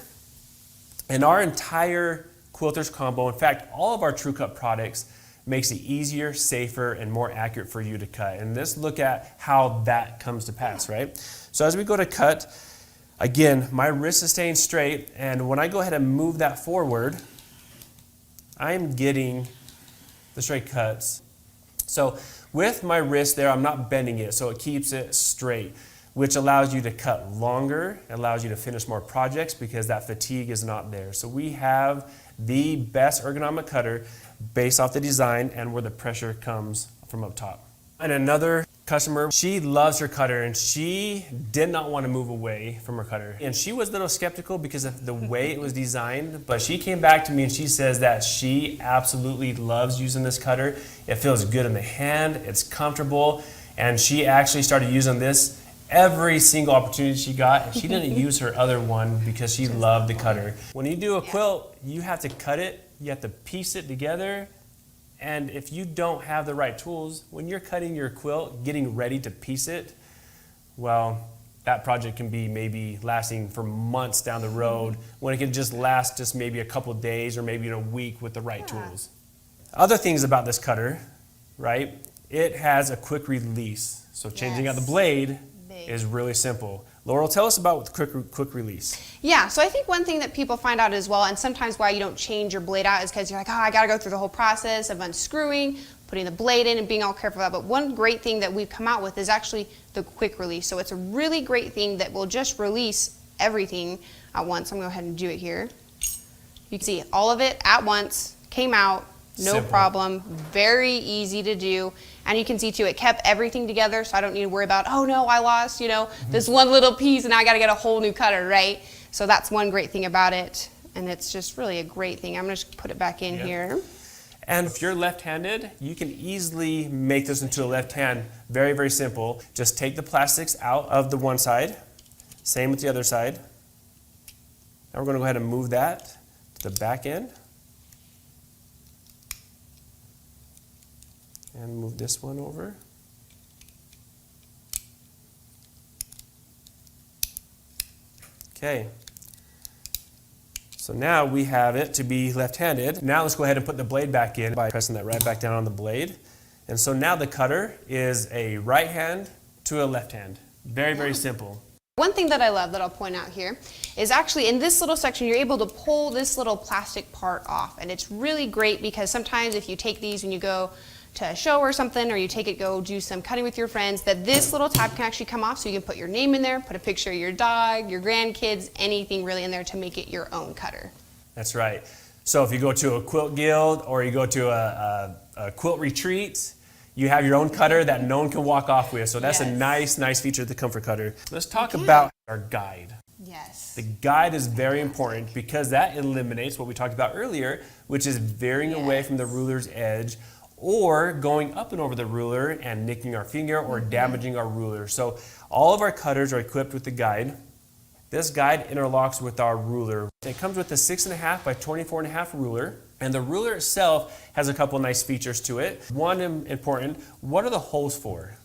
And our entire Quilters combo, in fact, all of our Truecut products, makes it easier, safer, and more accurate for you to cut. And let's look at how that comes to pass, right? So as we go to cut, again, my wrist is staying straight, and when I go ahead and move that forward, I'm getting the straight cuts. So with my wrist there, I'm not bending it, so it keeps it straight, which allows you to cut longer, allows you to finish more projects because that fatigue is not there. So we have the best ergonomic cutter based off the design and where the pressure comes from up top. And another customer. She loves her cutter and she did not want to move away from her cutter. And she was a little skeptical because of the way it was designed, but she came back to me and she says that she absolutely loves using this cutter. It feels good in the hand, it's comfortable, and she actually started using this every single opportunity she got, and she didn't use her other one because she loved the cutter. When you do a quilt, you have to cut it, you have to piece it together. And if you don't have the right tools, when you're cutting your quilt, getting ready to piece it, well, that project can be maybe lasting for months down the road when it can just last just maybe a couple days or maybe in a week with the right tools. Other things about this cutter, right? It has a quick release. So changing out the blade is really simple. Laurel, tell us about quick release. Yeah, so I think one thing that people find out as well, and sometimes why you don't change your blade out is because you're like, oh, I gotta go through the whole process of unscrewing, putting the blade in and being all careful about it. But one great thing that we've come out with is actually the quick release. So it's a really great thing that will just release everything at once. I'm gonna go ahead and do it here. You can see all of it at once, came out, no Simple. problem, very easy to do. And you can see too, it kept everything together, so I don't need to worry about, oh no, I lost, you know, this one little piece and now I gotta get a whole new cutter, right? So that's one great thing about it. And it's just really a great thing. I'm gonna just put it back in here. And if you're left-handed, you can easily make this into a left hand. Very, very simple. Just take the plastics out of the one side. Same with the other side. Now we're gonna go ahead and move that to the back end. And move this one over. Okay. So now we have it to be left-handed. Now let's go ahead and put the blade back in by pressing that right back down on the blade. And so now the cutter is a right hand to a left hand. Very, very simple. One thing that I love that I'll point out here is actually in this little section, you're able to pull this little plastic part off. And it's really great because sometimes if you take these when you go to a show or something, or you take it, go do some cutting with your friends, that this little tab can actually come off so you can put your name in there, put a picture of your dog, your grandkids, anything really in there to make it your own cutter. That's right. So if you go to a quilt guild or you go to a quilt retreat, you have your own cutter that no one can walk off with. So that's a nice feature of the Comfort Cutter. Let's talk about our guide. Yes. The guide is very important because that eliminates what we talked about earlier, which is veering away from the ruler's edge or going up and over the ruler and nicking our finger or damaging our ruler. So all of our cutters are equipped with the guide. This guide interlocks with our ruler. It comes with a 6.5 by 24.5 ruler, and the ruler itself has a couple nice features to it. One important, what are the holes for?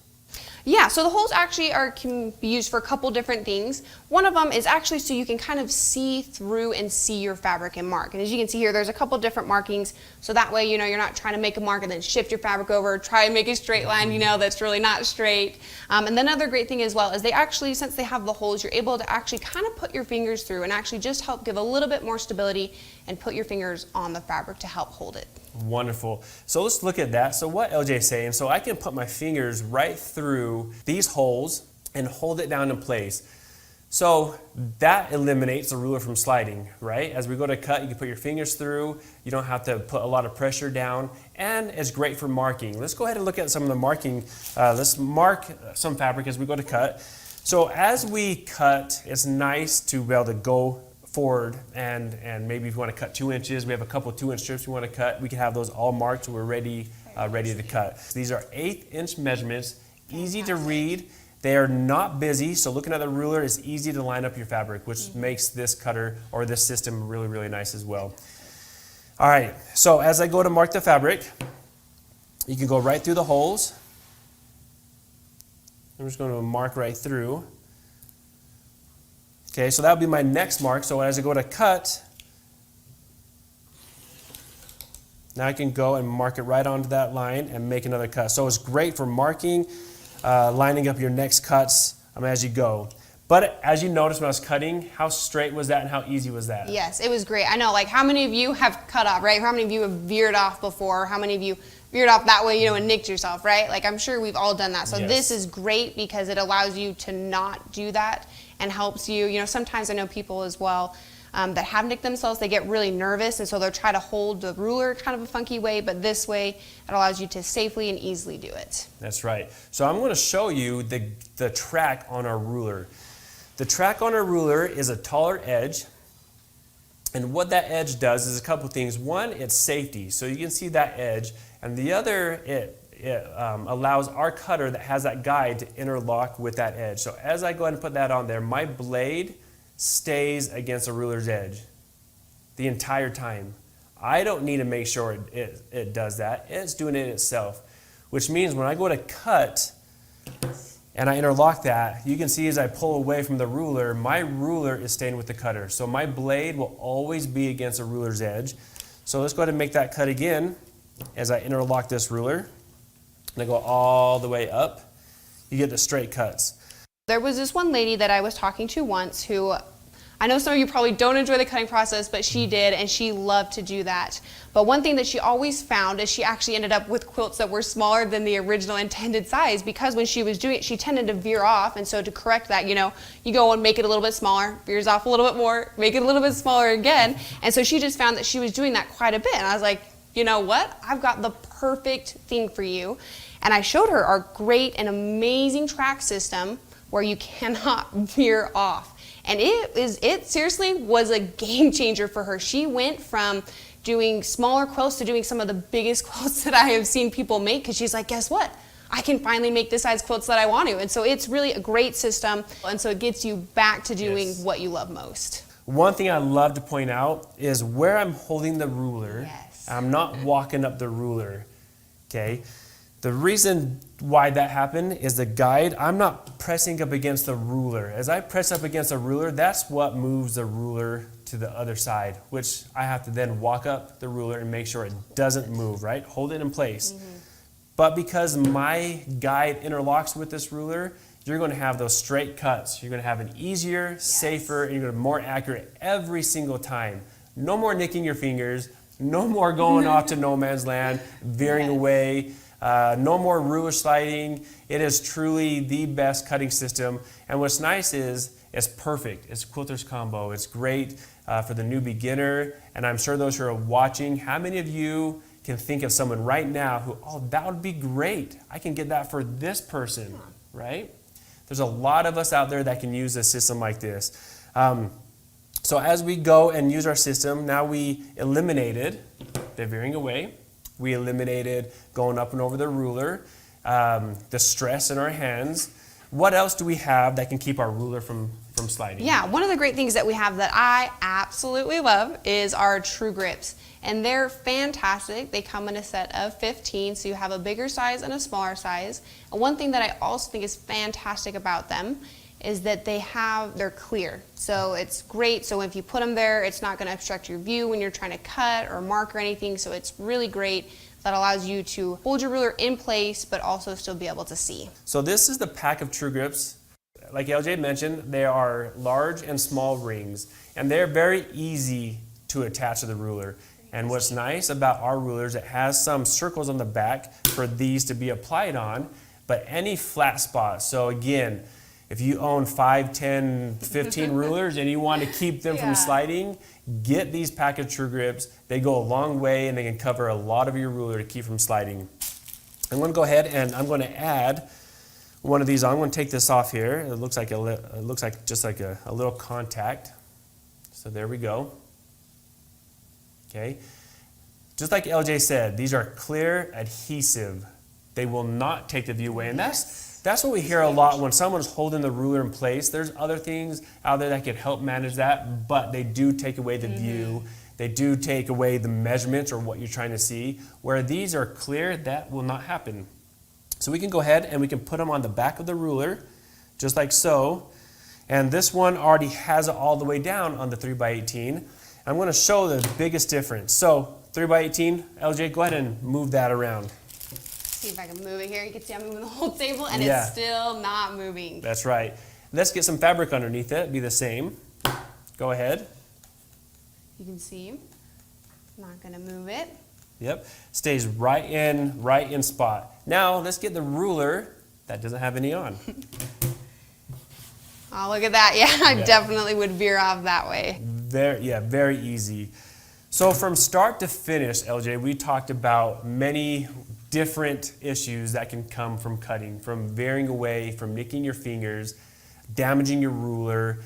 Yeah, so the holes actually can be used for a couple different things. One of them is actually so you can kind of see through and see your fabric and mark. And as you can see here, there's a couple different markings. So that way, you know, you're not trying to make a mark and then shift your fabric over, try and make a straight line, you know, that's really not straight. And then another great thing as well is they actually, since they have the holes, you're able to actually kind of put your fingers through and actually just help give a little bit more stability and put your fingers on the fabric to help hold it. Wonderful. So let's look at that. So what LJ is saying, so I can put my fingers right through these holes and hold it down in place. So that eliminates the ruler from sliding, right? As we go to cut, you can put your fingers through. You don't have to put a lot of pressure down, and it's great for marking. Let's go ahead and look at some of the marking. Let's mark some fabric as we go to cut. So as we cut, it's nice to be able to go forward and maybe if you want to cut 2 inches, we have a couple 2-inch strips we want to cut, we can have those all marked so we're ready to cut. These are 1/8-inch measurements, easy to read. They are not busy, so looking at the ruler is easy to line up your fabric, which makes this cutter or this system really, really nice as well. All right, so as I go to mark the fabric, you can go right through the holes. I'm just going to mark right through. Okay, so that would be my next mark. So as I go to cut, now I can go and mark it right onto that line and make another cut. So it's great for marking, lining up your next cuts as you go. But as you noticed when I was cutting, how straight was that and how easy was that? Yes, it was great. I know, like how many of you have cut off, right? How many of you have veered off before? How many of you veered off that way, you know, and nicked yourself, right? Like I'm sure we've all done that. So this is great because it allows you to not do that and helps you. You know, sometimes I know people as well, that have nicked themselves, they get really nervous, and so they'll try to hold the ruler kind of a funky way, but this way it allows you to safely and easily do it. That's right. So I'm going to show you the track on our ruler. The track on our ruler is a taller edge, and what that edge does is a couple things. One, it's safety, so you can see that edge, and the other, it allows our cutter that has that guide to interlock with that edge. So as I go ahead and put that on there, my blade stays against the ruler's edge the entire time. I don't need to make sure it does that. It's doing it itself, which means when I go to cut and I interlock that, you can see as I pull away from the ruler, my ruler is staying with the cutter. So my blade will always be against the ruler's edge. So let's go ahead and make that cut again as I interlock this ruler. And I go all the way up. You get the straight cuts. There was this one lady that I was talking to once who, I know some of you probably don't enjoy the cutting process, but she did, and she loved to do that. But one thing that she always found is she actually ended up with quilts that were smaller than the original intended size, because when she was doing it, she tended to veer off, and so to correct that, you go and make it a little bit smaller, veers off a little bit more, make it a little bit smaller again, and so she just found that she was doing that quite a bit, and I was like, you know what, I've got the perfect thing for you. And I showed her our great and amazing track system where you cannot veer off. And it seriously was a game changer for her. She went from doing smaller quilts to doing some of the biggest quilts that I have seen people make, because she's like, guess what? I can finally make the size quilts that I want to. And so it's really a great system. And so it gets you back to doing what you love most. One thing I love to point out is where I'm holding the ruler, Yes. I'm not walking up the ruler, okay? The reason why that happened is the guide, I'm not pressing up against the ruler. As I press up against the ruler, that's what moves the ruler to the other side, which I have to then walk up the ruler and make sure it doesn't move, right? Hold it in place. Mm-hmm. But because my guide interlocks with this ruler, you're going to have those straight cuts. You're going to have an easier, safer, and you're going to be more accurate every single time. No more nicking your fingers. No more going off to no man's land, veering away. No more ruler sliding. It is truly the best cutting system. And what's nice is it's perfect. It's Quilter's Combo. It's great for the new beginner. And I'm sure those who are watching, how many of you can think of someone right now who, oh, that would be great. I can get that for this person, right? There's a lot of us out there that can use a system like this. So as we go and use our system, now we eliminated the veering away. We eliminated going up and over the ruler, the stress in our hands. What else do we have that can keep our ruler from sliding? Yeah, one of the great things that we have that I absolutely love is our True Grips. And they're fantastic. They come in a set of 15, so you have a bigger size and a smaller size. And one thing that I also think is fantastic about them is that they're clear. So it's great. So if you put them there, it's not going to obstruct your view when you're trying to cut or mark or anything. So it's really great. That allows you to hold your ruler in place, but also still be able to see. So this is the pack of True Grips. Like LJ mentioned, they are large and small rings, and they're very easy to attach to the ruler. And what's nice about our rulers, it has some circles on the back for these to be applied on, but any flat spot. So again, if you own 5, 10, 15 rulers and you want to keep them from sliding, get these pack of True Grips. They go a long way and they can cover a lot of your ruler to keep from sliding. I'm going to go ahead and I'm going to add one of these on. I'm going to take this off here. It looks like just like a little contact. So there we go. Okay. Just like LJ said, these are clear adhesive. They will not take the view away, and that's what we hear a lot when someone's holding the ruler in place. There's other things out there that can help manage that, but they do take away the view. They do take away the measurements or what you're trying to see. Where these are clear, that will not happen. So we can go ahead and we can put them on the back of the ruler, just like so. And this one already has it all the way down on the 3x18. I'm going to show the biggest difference. So 3x18, LJ, go ahead and move that around. See if I can move it here. You can see I'm moving the whole table and it's still not moving. That's right. Let's get some fabric underneath it. Be the same. Go ahead. You can see. I'm not going to move it. Yep. Stays right in spot. Now let's get the ruler that doesn't have any on. Oh, look at that. Yeah, I definitely would veer off that way. Very easy. So from start to finish, LJ, we talked about many different issues that can come from cutting, from veering away, from nicking your fingers, damaging your ruler,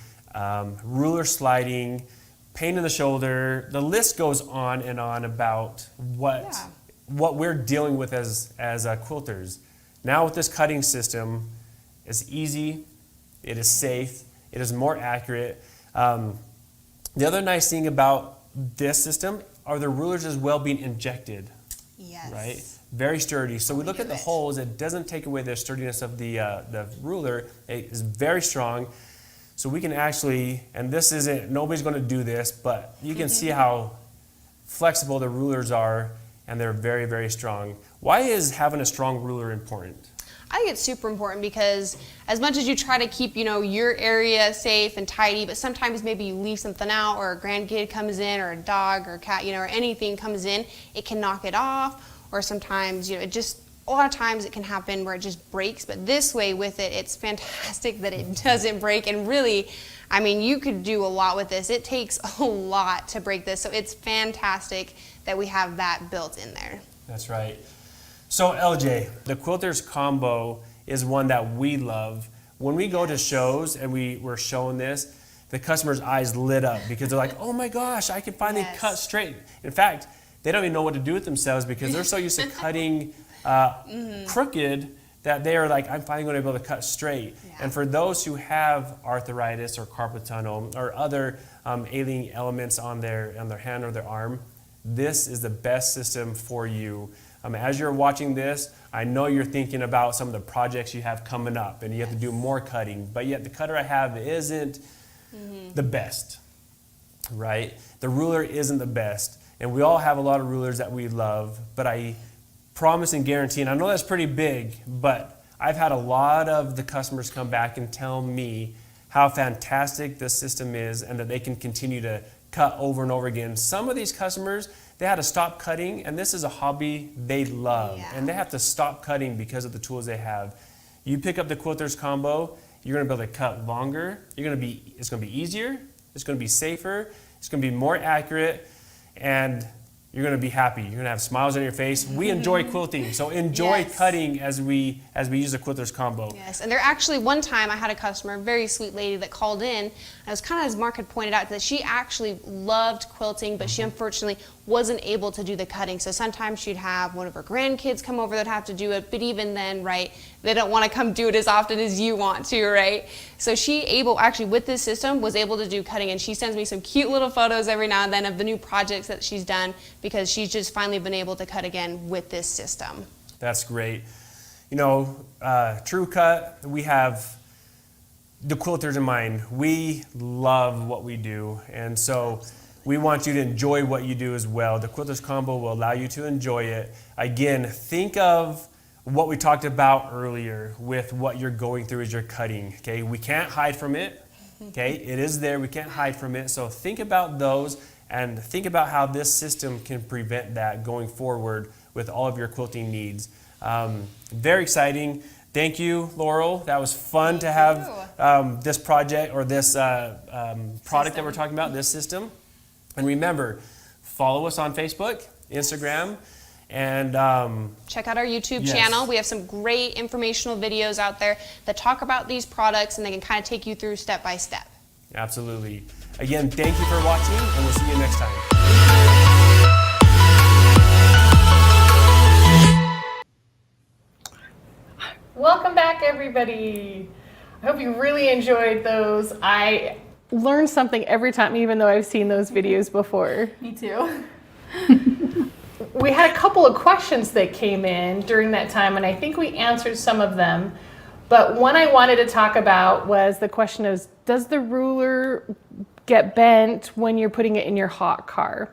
ruler sliding, pain in the shoulder. The list goes on and on about what we're dealing with as quilters. Now with this cutting system, it's easy, it is safe, it is more accurate. The other nice thing about this system are the rulers as well being injected. Yes. Right? Very sturdy. So we look at the holes, it doesn't take away the sturdiness of the ruler. It is very strong. So we can actually, and this isn't, nobody's going to do this, but you can see how flexible the rulers are, and they're very, very strong. Why is having a strong ruler important? I think it's super important because as much as you try to keep, your area safe and tidy, but sometimes maybe you leave something out, or a grandkid comes in, or a dog or a cat, or anything comes in, it can knock it off, or sometimes, it just, a lot of times it can happen where it just breaks, but this way with it, it's fantastic that it doesn't break, and really, you could do a lot with this. It takes a lot to break this, so it's fantastic that we have that built in there. That's right. So LJ, the Quilters Combo is one that we love. When we go to shows and we're showing this, the customer's eyes lit up because they're like, oh my gosh, I can finally cut straight. In fact, they don't even know what to do with themselves because they're so used to cutting crooked that they are like, I'm finally going to be able to cut straight. Yeah. And for those who have arthritis or carpal tunnel or other ailing elements on their hand or their arm, this is the best system for you. As you're watching this, I know you're thinking about some of the projects you have coming up and you have to do more cutting, but yet the cutter I have isn't the best, right? The ruler isn't the best, and we all have a lot of rulers that we love, but I promise and guarantee, and I know that's pretty big, but I've had a lot of the customers come back and tell me how fantastic this system is and that they can continue to cut over and over again. Some of these customers, they had to stop cutting, and this is a hobby they love, and they have to stop cutting because of the tools they have. You pick up the Quilters Combo, you're going to be able to cut longer. It's going to be easier. It's going to be safer. It's going to be more accurate, and you're going to be happy. You're going to have smiles on your face. We enjoy quilting, so enjoy cutting as we use the Quilters Combo. Yes, and there actually, one time I had a customer, a very sweet lady that called in, and it was kind of as Mark had pointed out, that she actually loved quilting, but she unfortunately wasn't able to do the cutting. So sometimes she'd have one of her grandkids come over that'd have to do it, but even then, right, they don't want to come do it as often as you want to, right? So actually with this system, was able to do cutting, and she sends me some cute little photos every now and then of the new projects that she's done because she's just finally been able to cut again with this system. That's great. Truecut, we have the quilters in mind. We love what we do, and so we want you to enjoy what you do as well. The Quilters Combo will allow you to enjoy it. Again, think of what we talked about earlier with what you're going through as you're cutting. Okay, we can't hide from it. Okay, it is there. We can't hide from it. So think about those and think about how this system can prevent that going forward with all of your quilting needs. Very exciting. Thank you, Laurel. That was fun to have this project or this product that we're talking about, this system. And remember, follow us on Facebook, Instagram, and check out our YouTube channel. We have some great informational videos out there that talk about these products, and they can kind of take you through step by step. Absolutely. Again, thank you for watching, and we'll see you next time. Welcome back, everybody. I hope you really enjoyed those. I learned something every time, even though I've seen those videos before. Me too. We had a couple of questions that came in during that time, and I think we answered some of them. But one I wanted to talk about was the question of, does the ruler get bent when you're putting it in your hot car?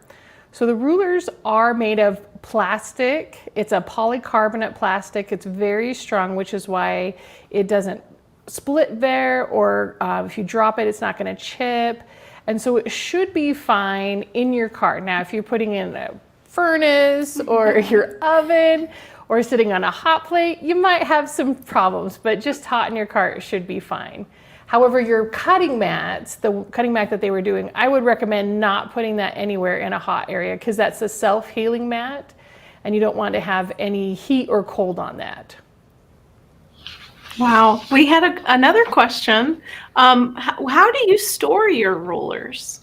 So the rulers are made of plastic. It's a polycarbonate plastic. It's very strong, which is why it doesn't split there, or if you drop it, it's not going to chip. And so it should be fine in your car. Now, if you're putting in a furnace or your oven or sitting on a hot plate, you might have some problems, but just hot in your car, it should be fine. However, your cutting mats, the cutting mat that they were doing, I would recommend not putting that anywhere in a hot area because that's a self-healing mat and you don't want to have any heat or cold on that. Wow. We had another question. How do you store your rulers?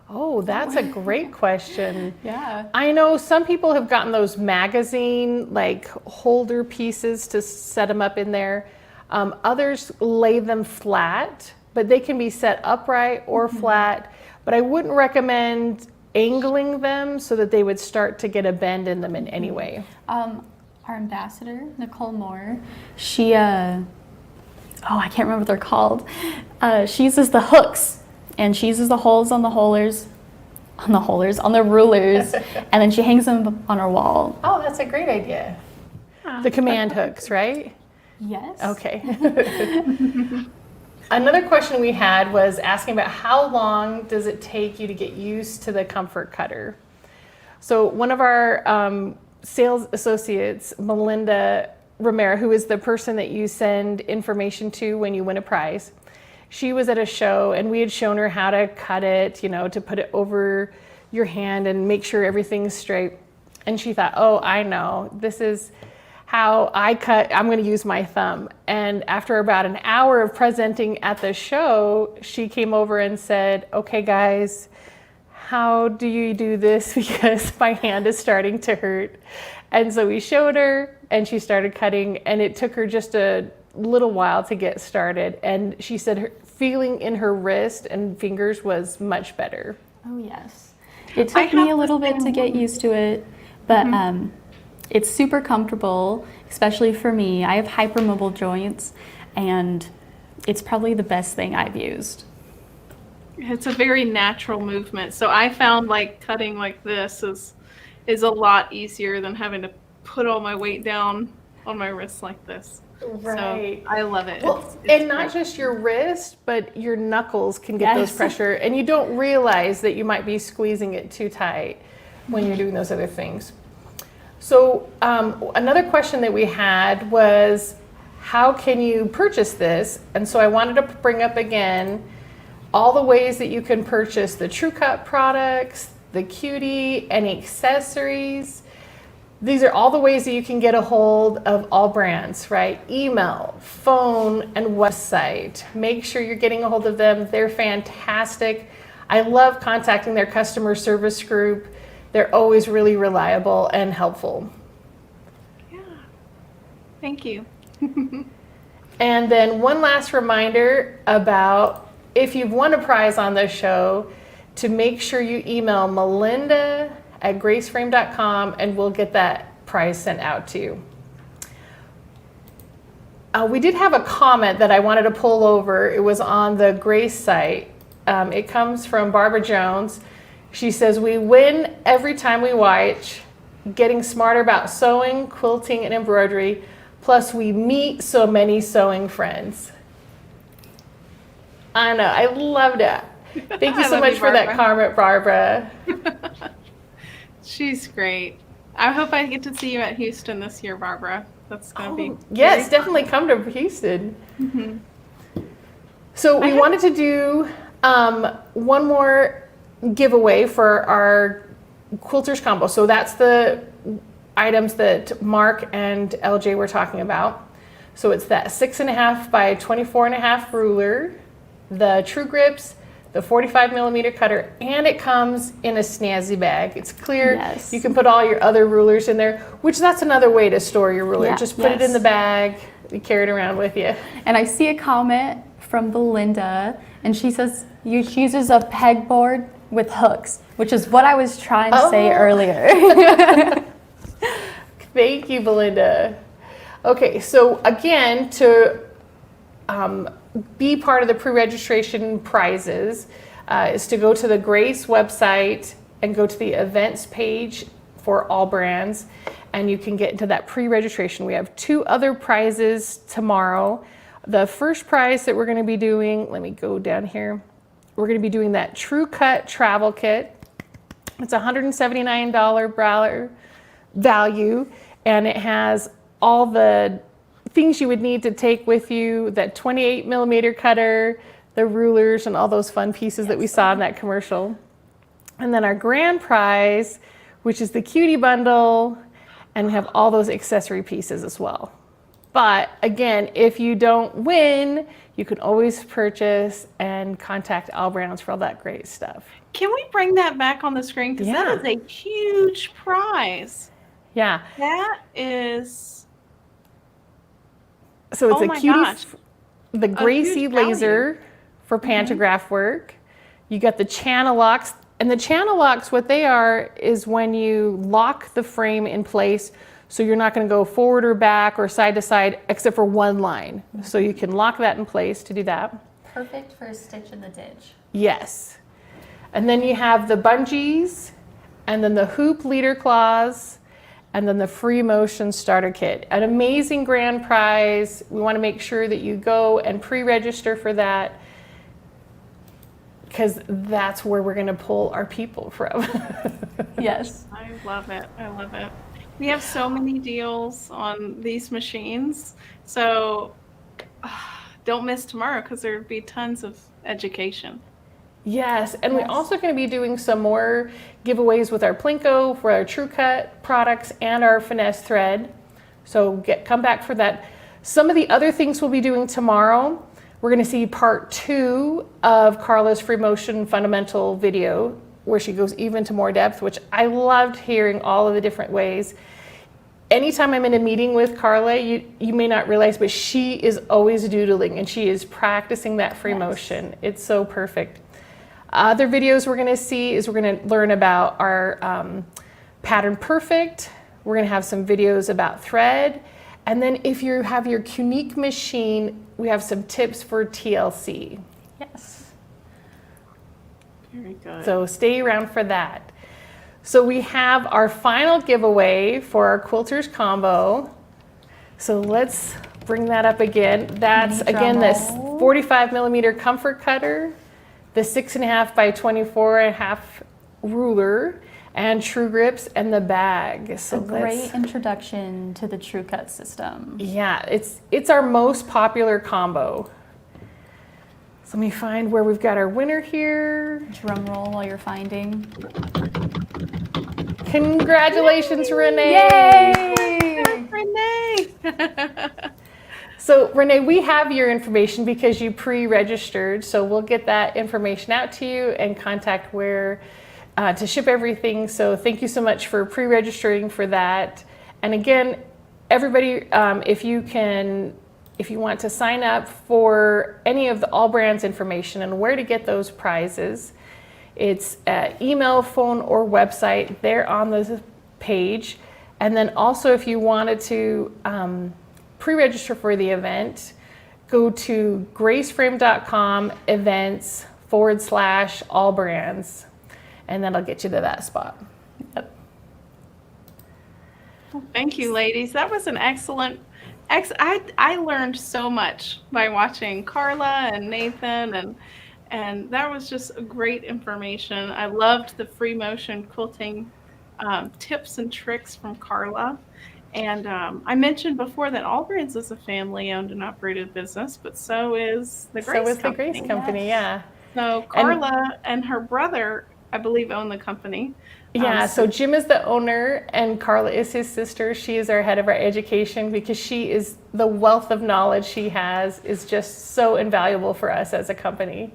Oh, that's a great question. Yeah. I know some people have gotten those magazine like holder pieces to set them up in there. Others lay them flat, but they can be set upright or flat. But I wouldn't recommend angling them so that they would start to get a bend in them in any way. Our ambassador, Nicole Moore, she, I can't remember what they're called. She uses the hooks and she uses the holes on the rulers, and then she hangs them on her wall. Oh, that's a great idea. The command hooks, right? Yes. Okay. Another question we had was asking about how long does it take you to get used to the comfort cutter? So one of our sales associates, Melinda Romero, who is the person that you send information to when you win a prize, she was at a show and we had shown her how to cut it, you know, to put it over your hand and make sure everything's straight. And she thought, oh, I know, this is how I cut, I'm going to use my thumb. And after about an hour of presenting at the show, she came over and said, okay guys, how do you do this? Because my hand is starting to hurt. And so we showed her and she started cutting and it took her just a little while to get started. And she said her feeling in her wrist and fingers was much better. Oh yes. It took me a little bit to get used to it, but it's super comfortable, especially for me. I have hypermobile joints, and it's probably the best thing I've used. It's a very natural movement. So I found like cutting like this is a lot easier than having to put all my weight down on my wrist like this. Right. So I love it. Well, and not just your wrist, but your knuckles can get those pressure, and you don't realize that you might be squeezing it too tight when you're doing those other things. So another question that we had was, how can you purchase this? And so I wanted to bring up again all the ways that you can purchase the Truecut products, the Cutie, any accessories. These are all the ways that you can get a hold of Allbrands, right? Email, phone, and website. Make sure you're getting a hold of them. They're fantastic. I love contacting their customer service group. They're always really reliable and helpful. Yeah. Thank you. And then one last reminder about if you've won a prize on this show, to make sure you email melinda@graceframe.com and we'll get that prize sent out to you. We did have a comment that I wanted to pull over. It was on the Grace site. It comes from Barbara Jones. She says, we win every time we watch, getting smarter about sewing, quilting, and embroidery, plus we meet so many sewing friends. I know, I loved it. Thank you so much for that comment, Barbara. She's great. I hope I get to see you at Houston this year, Barbara. That's going to be yes, definitely come to Houston. So we wanted to do one more giveaway for our quilters combo. So that's the items that Mark and LJ were talking about. So it's that 6.5 by 24.5 ruler, the True Grips, the 45mm cutter, and it comes in a snazzy bag. It's clear. Yes. You can put all your other rulers in there, which that's another way to store your ruler. Yeah. Just put it in the bag, you carry it around with you. And I see a comment from Belinda, and she says she uses a pegboard with hooks, which is what I was trying to say earlier. Thank you, Belinda. Okay, so again, to be part of the pre-registration prizes is to go to the Grace website and go to the events page for Allbrands, and you can get into that pre-registration. We have 2 other prizes tomorrow. The first prize that we're going to be doing, let me go down here. We're going to be doing that Truecut Travel Kit. It's a $179 value, and it has all the things you would need to take with you, that 28 millimeter cutter, the rulers, and all those fun pieces that we saw in that commercial. And then our grand prize, which is the Cutie bundle, and we have all those accessory pieces as well. But again, if you don't win, you can always purchase and contact Allbrands for all that great stuff. Can we bring that back on the screen? Because Yeah. that is a huge prize. Yeah. That is, So it's oh a my Cutie, gosh, the Gracie huge laser for pantograph work. You got the channel locks. And the channel locks, what they are is when you lock the frame in place, so you're not going to go forward or back or side to side except for one line. So you can lock that in place to do that. Perfect for a stitch in the ditch. Yes. And then you have the bungees, and then the hoop leader claws, and then the free motion starter kit. An amazing grand prize. We want to make sure that you go and pre-register for that, because that's where we're going to pull our people from. Yes. I love it. I love it. We have so many deals on these machines. So don't miss tomorrow, because there'll be tons of education. Yes, and we're also going to be doing some more giveaways with our Klinko for our Truecut products and our finesse thread. So come back for that. Some of the other things we'll be doing tomorrow, we're going to see part 2 of Carla's free motion fundamental video, where she goes even to more depth, which I loved hearing all of the different ways. Anytime I'm in a meeting with Carla, you may not realize, but she is always doodling and she is practicing that free motion. It's so perfect. Other videos we're going to see is we're going to learn about our pattern perfect. We're going to have some videos about thread. And then if you have your Unique machine, we have some tips for TLC. Yes. Very good. So stay around for that. So we have our final giveaway for our Quilters combo. So let's bring that up again. That's again this 45 millimeter comfort cutter, the 6.5 by 24.5 ruler, and True Grips, and the bag. So A great introduction to the Truecut system. yeah, it's our most popular combo. So let me find where we've got our winner here. Drum roll while you're finding. Congratulations, Renee! Yay! Renee! So Renee, we have your information because you pre-registered, so we'll get that information out to you and contact where to ship everything. So thank you so much for pre-registering for that. And again, everybody, if you want to sign up for any of the Allbrands information and where to get those prizes, it's email, phone, or website. They're on the page. And then also, if you wanted to pre-register for the event, go to graceframe.com events/Allbrands, and that'll get you to that spot. Yep. Thank you, ladies. That was an excellent. I learned so much by watching Carla and Nathan, and that was just great information. I loved the free motion quilting tips and tricks from Carla. And I mentioned before that Allbrands is a family-owned and operated business, but so is the Grace So is the Company. Grace Company, yeah. So Carla and her brother, I believe, own the company. Yeah, so Jim is the owner and Carla is his sister. She is our head of our education, because she is the wealth of knowledge she has is just so invaluable for us as a company.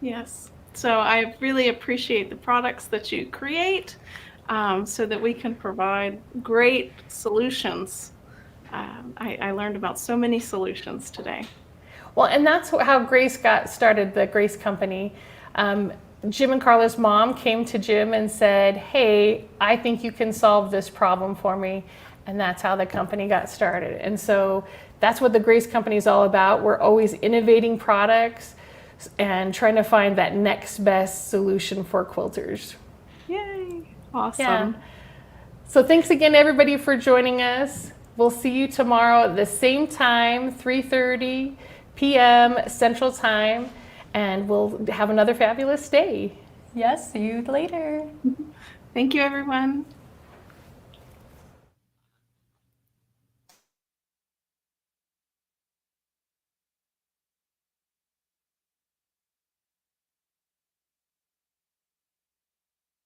Yes. So I really appreciate the products that you create, so that we can provide great solutions. I learned about so many solutions today. Well, and that's how Grace got started, the Grace Company. Jim and Carla's mom came to Jim and said, hey, I think you can solve this problem for me. And that's how the company got started. And so that's what the Grace Company is all about. We're always innovating products and trying to find that next best solution for quilters. Yay. Awesome. Yeah. So thanks again, everybody, for joining us. We'll see you tomorrow at the same time, 3:30 p.m. Central Time, and we'll have another fabulous day. Yes, see you later. Thank you, everyone.